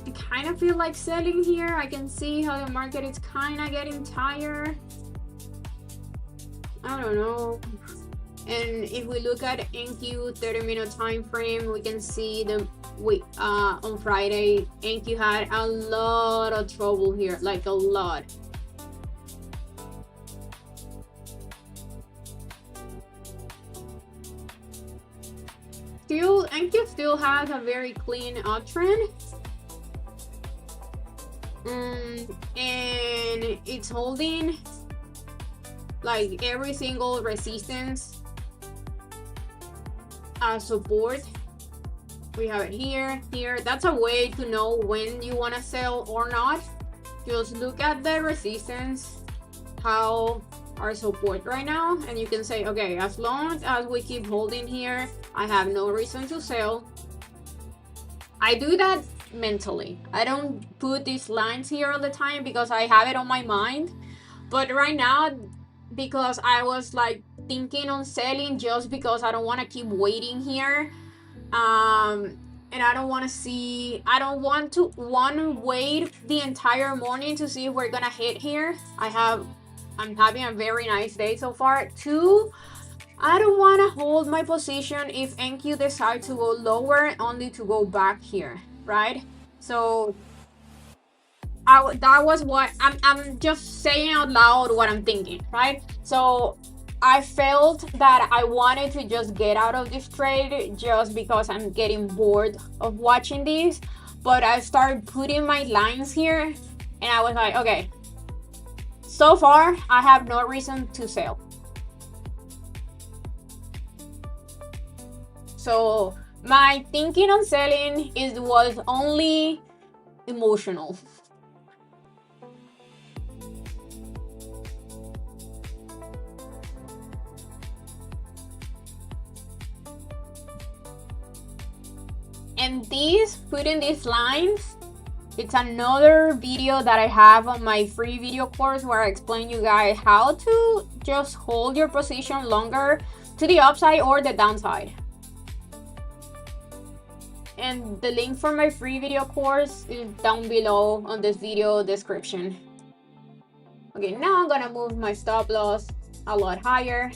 I kind of feel like selling here. I can see how the market is kind of getting tired. I don't know. And if we look at NQ 30-minute time frame, we can see on Friday, NQ had a lot of trouble here, like a lot. NQ still has a very clean uptrend. And it's holding like every single resistance support. We have it here. That's a way to know when you want to sell or not. just look at the resistance, how our support right now, and you can say, okay, as long as we keep holding here, I have no reason to sell. I do that mentally. I don't put these lines here all the time because I have it on my mind. But right now, because I was like thinking on selling just because I don't want to keep waiting here. And I don't want to wait the entire morning to see if we're gonna hit here. I'm having a very nice day so far. Two, I don't want to hold my position if NQ decides to go lower only to go back here, right? So that was what I'm just saying out loud what I'm thinking, right? So I felt that I wanted to just get out of this trade just because I'm getting bored of watching this. But I started putting my lines here and I was like, okay, so far I have no reason to sell. So my thinking on selling was only emotional. And putting these lines, it's another video that I have on my free video course where I explain you guys how to just hold your position longer to the upside or the downside. And the link for my free video course is down below on this video description. Okay, now I'm gonna move my stop loss a lot higher.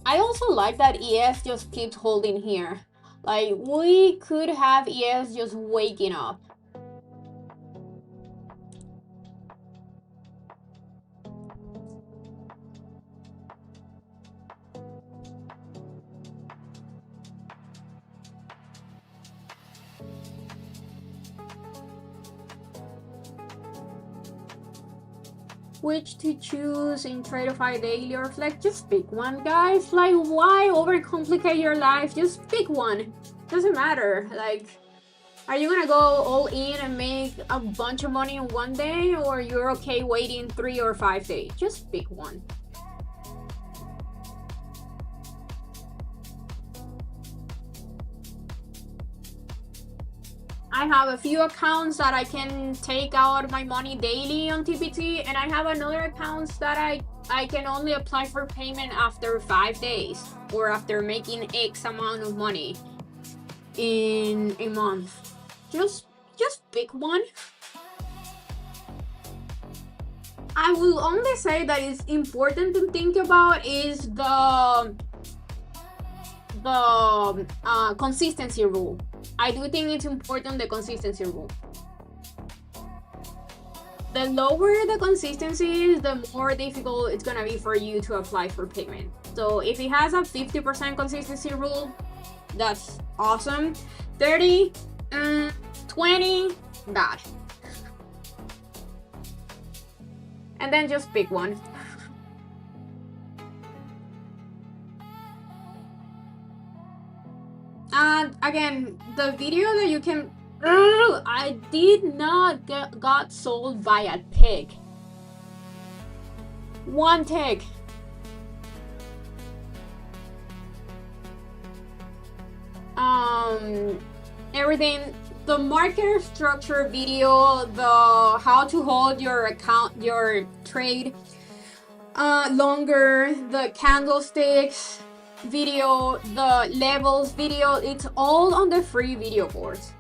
I also like that ES just keeps holding here. Like, we could have ES just waking up. Which to choose in Tradeify Daily or Flex? Just pick one, guys. Like, why overcomplicate your life? Just pick one. Doesn't matter. Like, are you gonna go all in and make a bunch of money in one day, or you're okay waiting 3 or 5 days? Just pick one. I have a few accounts that I can take out my money daily on TPT, and I have another accounts that I can only apply for payment after 5 days or after making X amount of money in a month. Just pick one. I will only say that it's important to think about is the consistency rule. I do think it's important, the consistency rule. The lower the consistency is, the more difficult it's gonna be for you to apply for payment. So if it has a 50% consistency rule, that's awesome. 30, 20, bad. And then just pick one. And again, the video that you can... I did not got sold by a tick. One tick. Everything, the market structure video, the how to hold your account, your trade longer, the candlesticks video, the levels video, it's all on the free video course.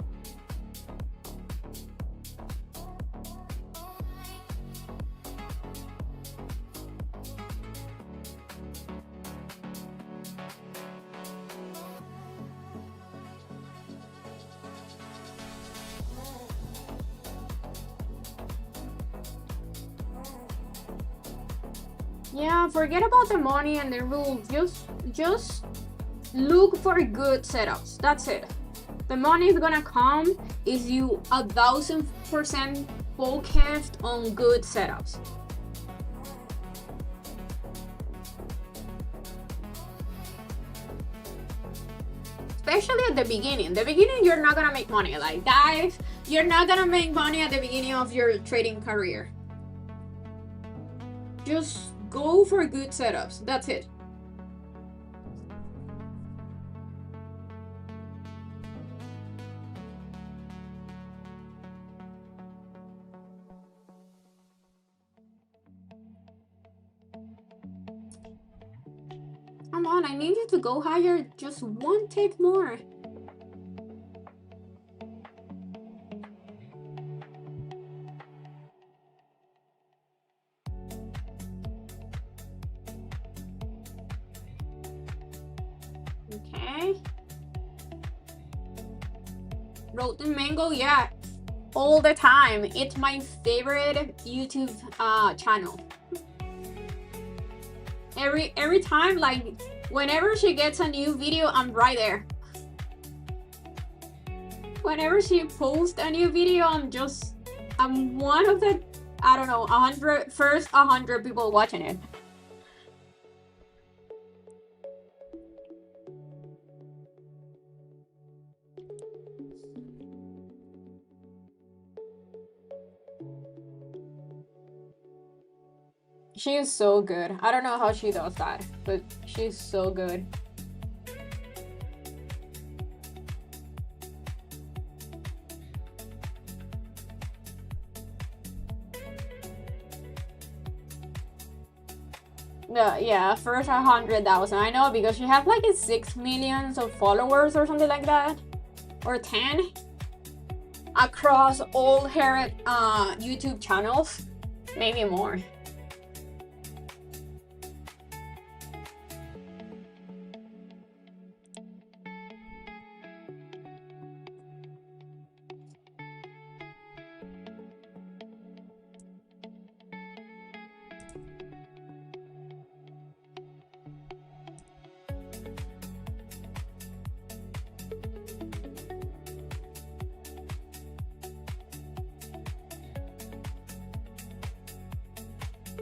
Yeah, forget about the money and the rules. Just look for good setups. That's it. The money is gonna come if you 1000% focused on good setups. especially at the beginning. The beginning, you're not gonna make money. Like, guys, you're not gonna make money at the beginning of your trading career. Just go for good setups. That's it. Come on, I need you to go higher. Just one tick more. Okay. Rotten Mango, yeah. All the time. It's my favorite YouTube channel. Every time, like, whenever she gets a new video, I'm right there. Whenever she posts a new video, I'm one of the, I don't know, 100 people watching it. She is so good. I don't know how she does that, but she's so good. Yeah, first 100,000. I know, because she has like 6 million of followers or something like that, or 10 across all her YouTube channels, maybe more.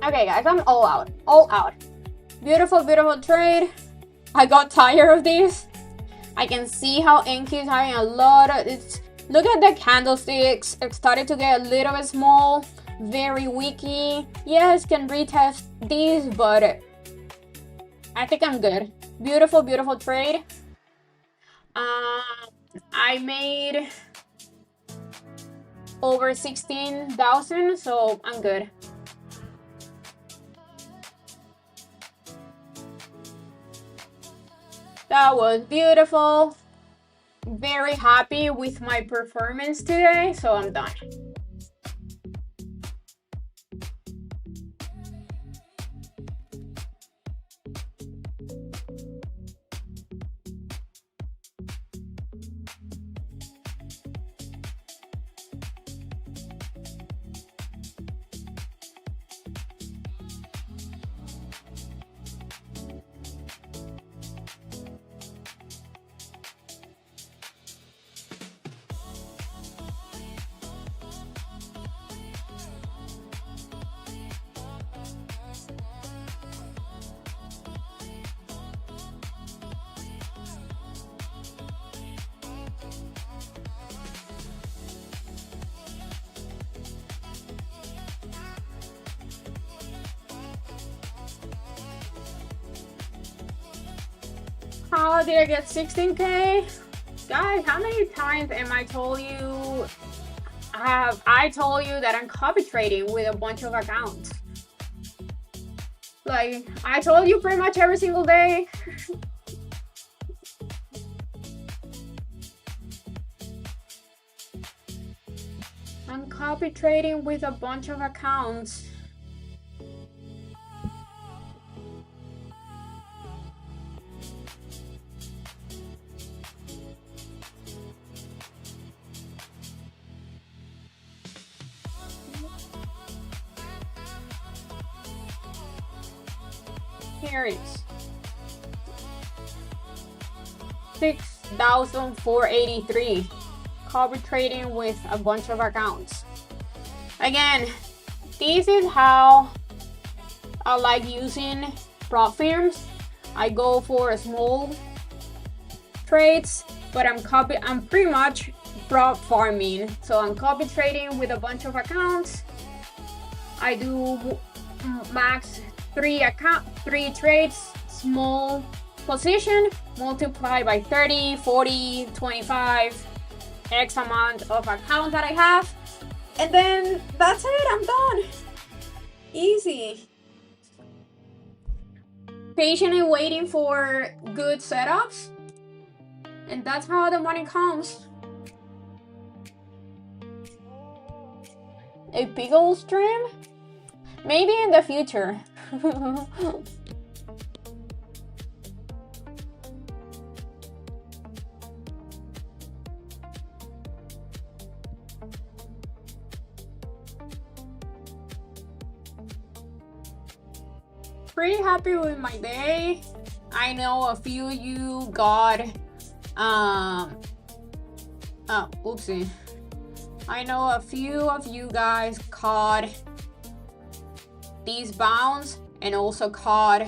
Okay, guys, I'm all out. All out. Beautiful, beautiful trade. I got tired of this. I can see how Enki is having a lot of... Look at the candlesticks. It started to get a little bit small. Very weaky. Yes, can retest these, but I think I'm good. Beautiful, beautiful trade. I made over 16,000, so I'm good. That was beautiful. Very happy with my performance today, so I'm done. How did I get 16K? Guys, how many times am I told you that I'm copy trading with a bunch of accounts? Like, I told you pretty much every single day. I'm copy trading with a bunch of accounts. Here it is. 6,483. Copy trading with a bunch of accounts. Again, this is how I like using prop firms. I go for small trades but I'm pretty much prop farming. So I'm copy trading with a bunch of accounts. I do max 3 trades, small position, multiply by 30, 40, 25, X amount of accounts that I have. And then that's it, I'm done. Easy. Patiently waiting for good setups. And that's how the money comes. A big old stream? Maybe in the future. Pretty happy with my day. I know a few of you got oopsie. I know a few of you guys caught these bounds and also caught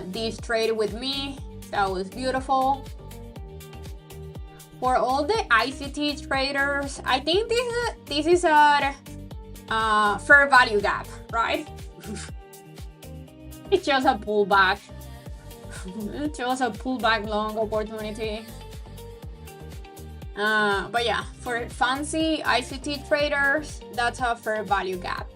this trade with me. That was beautiful. For all the ICT traders, I think this is a fair value gap, right? It's just a pullback. It's just a pullback long opportunity. But yeah, for fancy ICT traders, that's a fair value gap.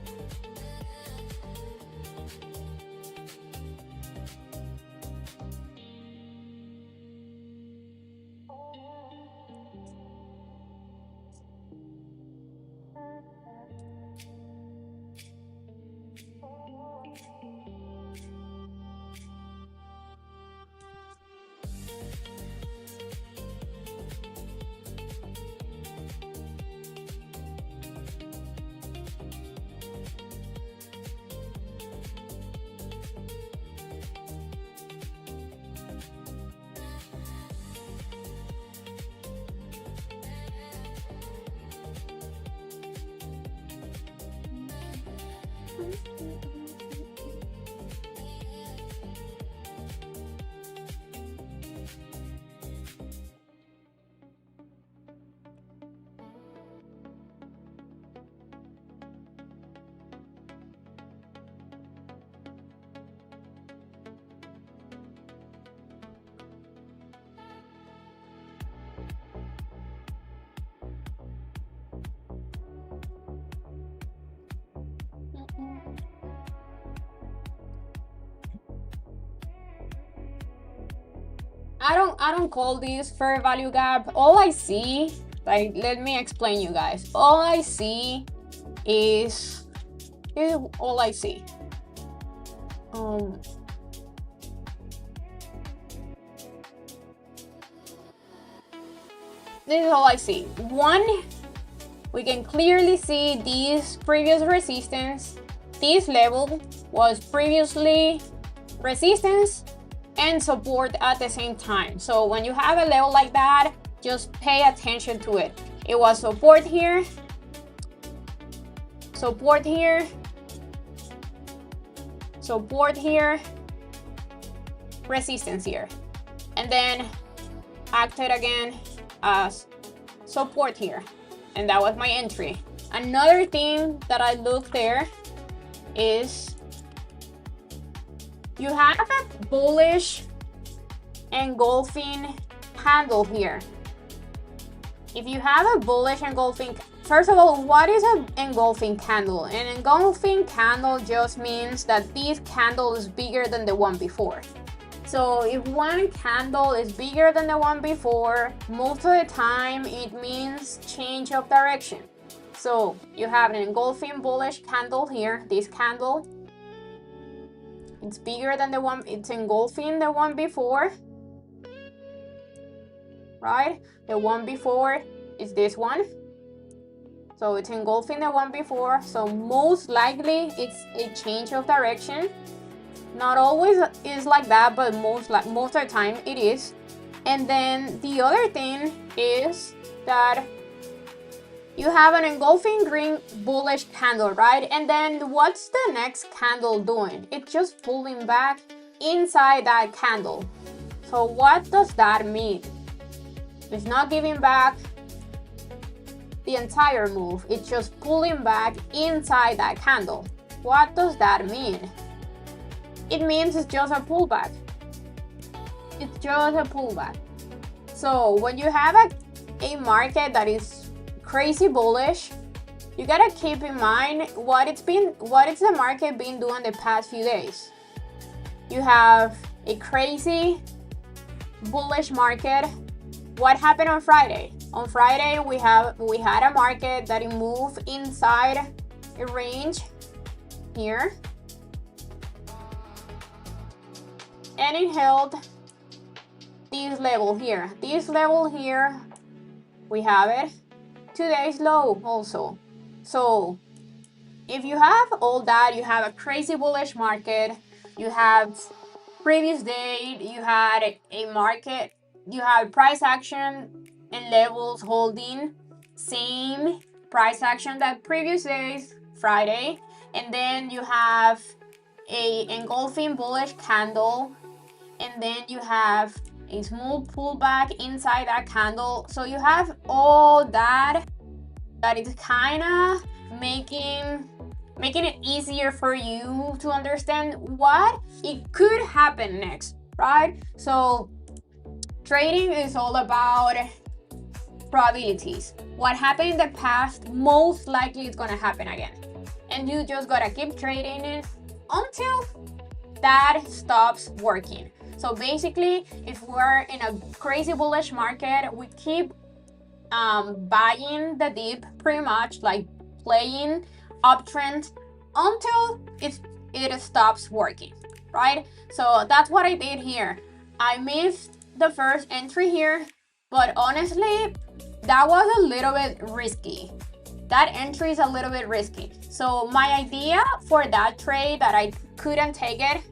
I don't call this fair value gap. All I see, like, let me explain you guys. All I see is all I see. This is all I see. One, we can clearly see this previous resistance. This level was previously resistance and support at the same time. So when you have a level like that, just pay attention to it. It was support here, support here, support here, resistance here, and then acted again as support here. And that was my entry. Another thing that I looked there is you have a bullish engulfing candle here. If you have a bullish engulfing, first of all, what is an engulfing candle? An engulfing candle just means that this candle is bigger than the one before. So if one candle is bigger than the one before, most of the time it means change of direction. So you have an engulfing bullish candle here, this candle. It's bigger than the one, it's engulfing the one before, right? The one before is this one. So it's engulfing the one before. So most likely it's a change of direction. Not always is like that, but most of the time it is. And then the other thing is that you have an engulfing green bullish candle, right? And then what's the next candle doing? It's just pulling back inside that candle. So what does that mean? It's not giving back the entire move. It's just pulling back inside that candle. What does that mean? It means it's just a pullback. It's just a pullback. So when you have a market that is crazy bullish, you gotta keep in mind what is the market been doing the past few days. You have a crazy bullish market. What happened on Friday? On Friday, we had a market that moved inside a range here, and it held this level here. This level here, we have it. Today's low also. So if you have all that, you have a crazy bullish market, you have previous day, you had a market, you have price action and levels holding same price action that previous days, Friday, and then you have a engulfing bullish candle, and then you have a small pullback inside that candle. So you have all that is kind of making it easier for you to understand what it could happen next, right? So trading is all about probabilities. What happened in the past most likely is gonna happen again, and you just gotta keep trading it until that stops working. So basically, if we're in a crazy bullish market, we keep buying the dip, pretty much like playing uptrend until it stops working, right? So that's what I did here. I missed the first entry here, but honestly, that was a little bit risky. That entry is a little bit risky. So my idea for that trade, that I couldn't take it,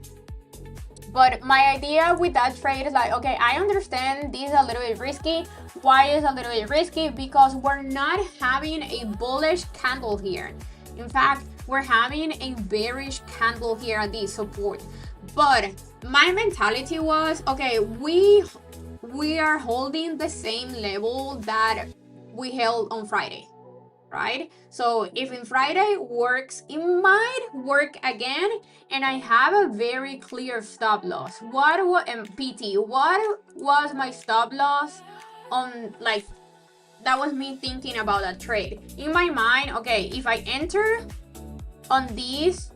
but my idea with that trade is like, okay, I understand this is a little bit risky. Why is a little bit risky? Because we're not having a bullish candle here. In fact, we're having a bearish candle here at this support. But my mentality was, okay, we are holding the same level that we held on Friday, right? So if in Friday works, it might work again, and I have a very clear stop loss. What was my stop loss on, like, that was me thinking about that trade in my mind. Okay, if I enter on these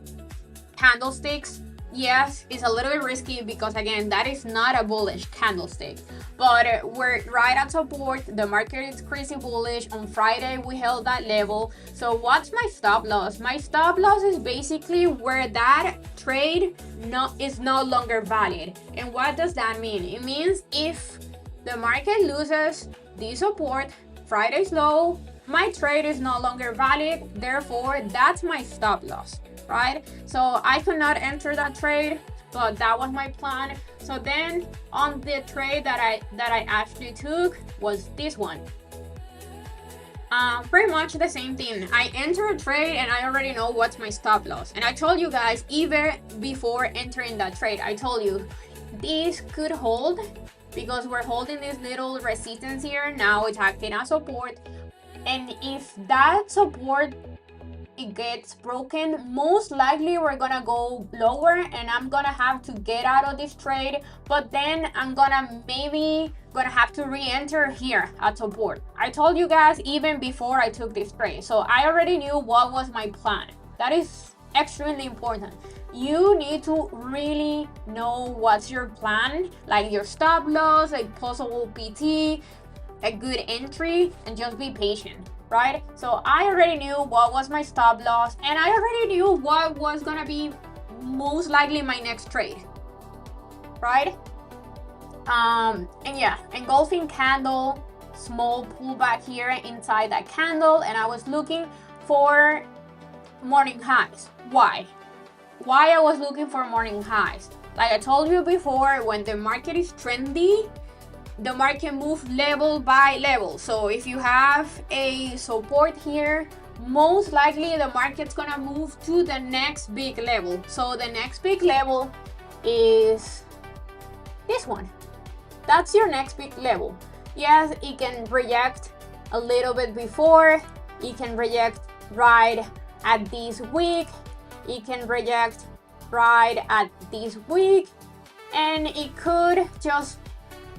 candlesticks, yes, it's a little bit risky because again, that is not a bullish candlestick, but we're right at support. The market is crazy bullish. On Friday we held that level. So what's my stop loss? My stop loss is basically where that trade is no longer valid. And what does that mean? It means if the market loses this support, Friday's low, my trade is no longer valid, therefore that's my stop loss, right? So I could not enter that trade, but that was my plan. So then on the trade that I actually took was this one. Pretty much the same thing. I enter a trade and I already know what's my stop loss. And I told you guys, even before entering that trade, I told you this could hold because we're holding this little resistance here. Now it's acting as support. And if that support it gets broken, most likely we're gonna go lower and I'm gonna have to get out of this trade, but then I'm maybe gonna have to re-enter here at support. I told you guys even before I took this trade, so I already knew what was my plan. That is extremely important. You need to really know what's your plan, like your stop loss, a possible PT, a good entry, and just be patient, right? So I already knew what was my stop loss, and I already knew what was gonna be most likely my next trade, right? And yeah, engulfing candle, small pullback here inside that candle, and I was looking for morning highs. Why I was looking for morning highs? Like I told you before, when the market is trendy, the market moves level by level. So if you have a support here, most likely the market's gonna move to the next big level. So the next big level is this one. That's your next big level. Yes, it can reject a little bit before, it can reject right at this week, it can reject right at this week, and it could just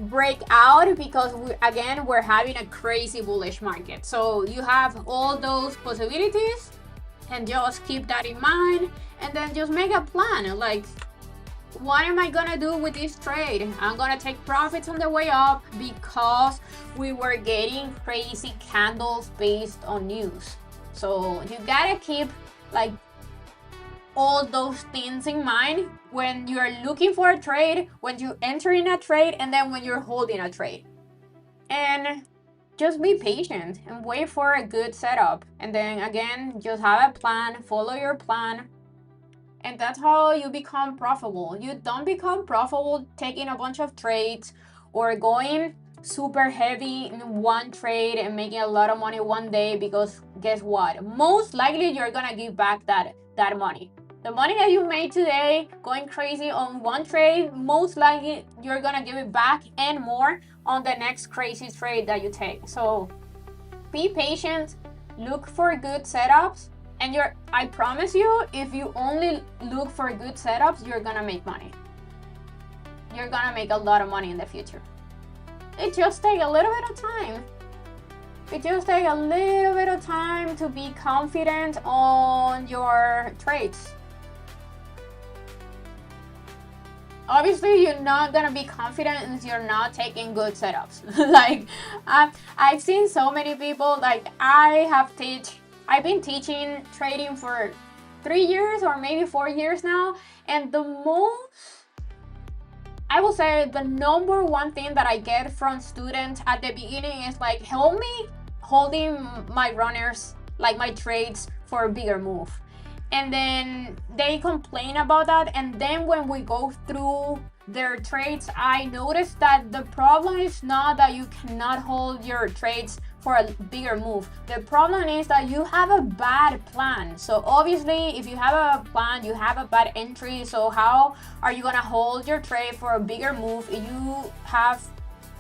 break out because again we're having a crazy bullish market. So you have all those possibilities, and just keep that in mind, and then just make a plan. Like, what am I gonna do with this trade? I'm gonna take profits on the way up because we were getting crazy candles based on news. So you gotta keep like all those things in mind when you're looking for a trade, when you enter in a trade, and then when you're holding a trade. And just be patient and wait for a good setup. And then again, just have a plan, follow your plan, and that's how you become profitable. You don't become profitable taking a bunch of trades or going super heavy in one trade and making a lot of money one day, because guess what? Most likely you're gonna give back that money. The money that you made today going crazy on one trade, most likely you're gonna give it back and more on the next crazy trade that you take. So be patient, look for good setups, and I promise you, if you only look for good setups, you're gonna make money. You're gonna make a lot of money in the future. It just takes a little bit of time. It just takes a little bit of time to be confident on your trades. Obviously, you're not gonna be confident if you're not taking good setups. Like, I've seen so many people. Like, I've been teaching trading for 3 years or maybe 4 years now, and I will say the number one thing that I get from students at the beginning is like, help me holding my runners, like my trades, for a bigger move. And then they complain about that, and then when we go through their trades, I noticed that the problem is not that you cannot hold your trades for a bigger move. The problem is that you have a bad plan. So obviously, if you have a plan, you have a bad entry. So how are you gonna hold your trade for a bigger move if you have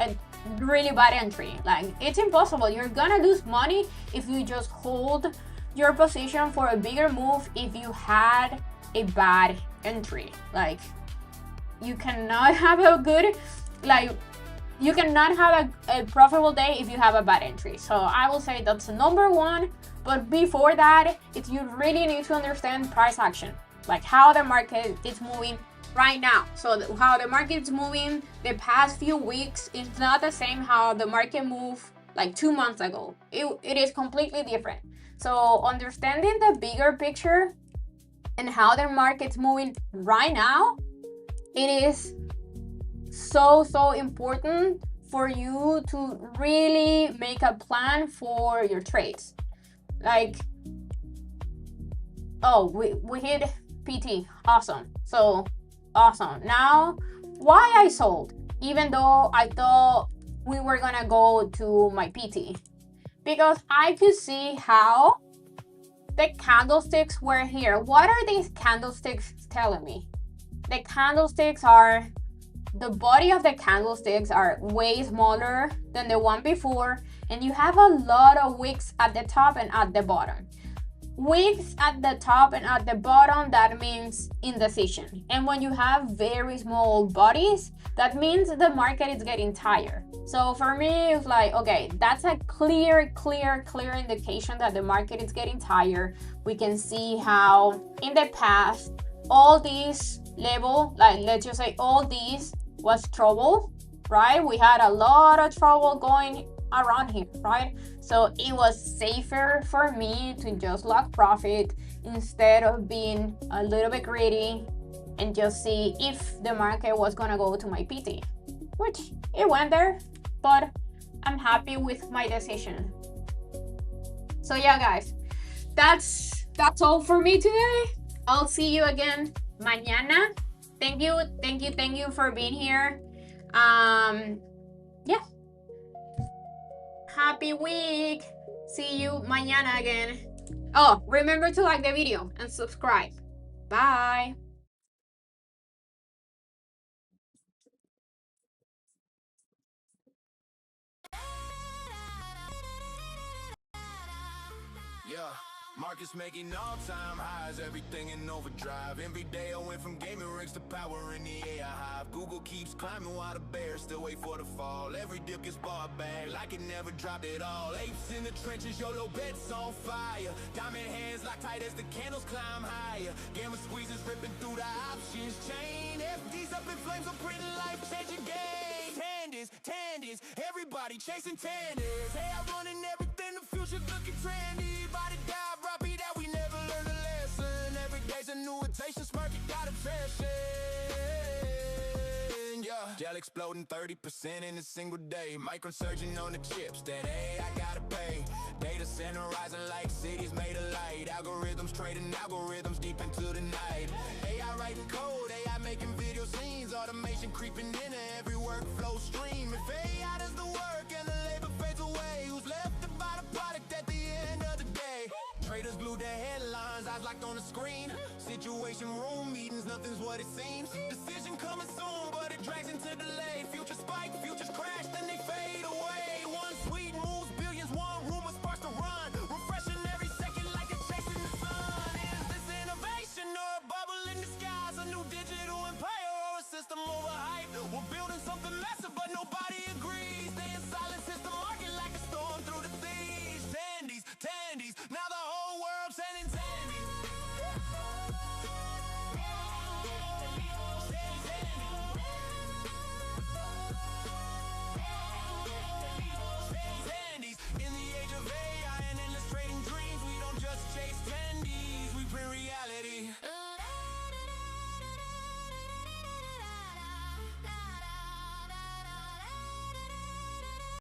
a really bad entry? Like, it's impossible. You're gonna lose money if you just hold your position for a bigger move if you had a bad entry. Like, you cannot have you cannot have a profitable day if you have a bad entry. So I will say that's number one. But before that, you really need to understand price action, like how the market is moving right now. So how the market is moving the past few weeks is not the same how the market moved like 2 months ago. It is completely different. So understanding the bigger picture and how the market's moving right now, it is so important for you to really make a plan for your trades. Like, oh, we hit PT, awesome. So awesome. Now, why I sold, even though I thought we were gonna go to my PT? Because I could see how the candlesticks were here. What are these candlesticks telling me? The candlesticks are, the body of the candlesticks are way smaller than the one before, and you have a lot of wicks at the top and at the bottom. Wicks at the top and at the bottom, that means indecision. And when you have very small bodies, that means the market is getting tired. So for me, it's like, okay, that's a clear indication that the market is getting tired. We can see how in the past, all these level, like let's just say all these was trouble, right? We had a lot of trouble going around here, right? So it was safer for me to just lock profit instead of being a little bit greedy and just see if the market was gonna go to my PT, which it went there, but I'm happy with my decision. So yeah, guys, that's all for me today. I'll see you again mañana. Thank you for being here. Yeah. Happy week. See you mañana again. Oh, remember to like the video and subscribe. Bye. Yeah, markets making all-time highs, everything in overdrive. Every day I went from gaming rigs to power in the AI hive. Google keeps climbing while the bears still wait for the fall. Every dip gets bought back like it never dropped at all. Apes in the trenches, YOLO bets on fire. Diamond hands locked tight as the candles climb higher. Gamma squeezes ripping through the options chain. FD's up in flames, I'm printing life-changing gains. Tandis, everybody chasing tandis. Hey, I run in everything, the future's looking trendy. Body die, Robbie, that we never learned a lesson. Every day's a new rotation, smirk, it got obsession. Yeah, gel exploding 30% in a single day. Microsurging on the chips that AI gotta pay. Data center rising like cities made of light. Algorithms trading algorithms deep into the night. AI writing code, AI making video scenes. Automation creeping into every workflow stream. If AI does the work and the labor fades away, who's left to buy the product at the end of the day? Traders glued their headlines, eyes locked on the screen. Situation room meetings, nothing's what it seems. Decision coming soon, but it drags into delay. Future spot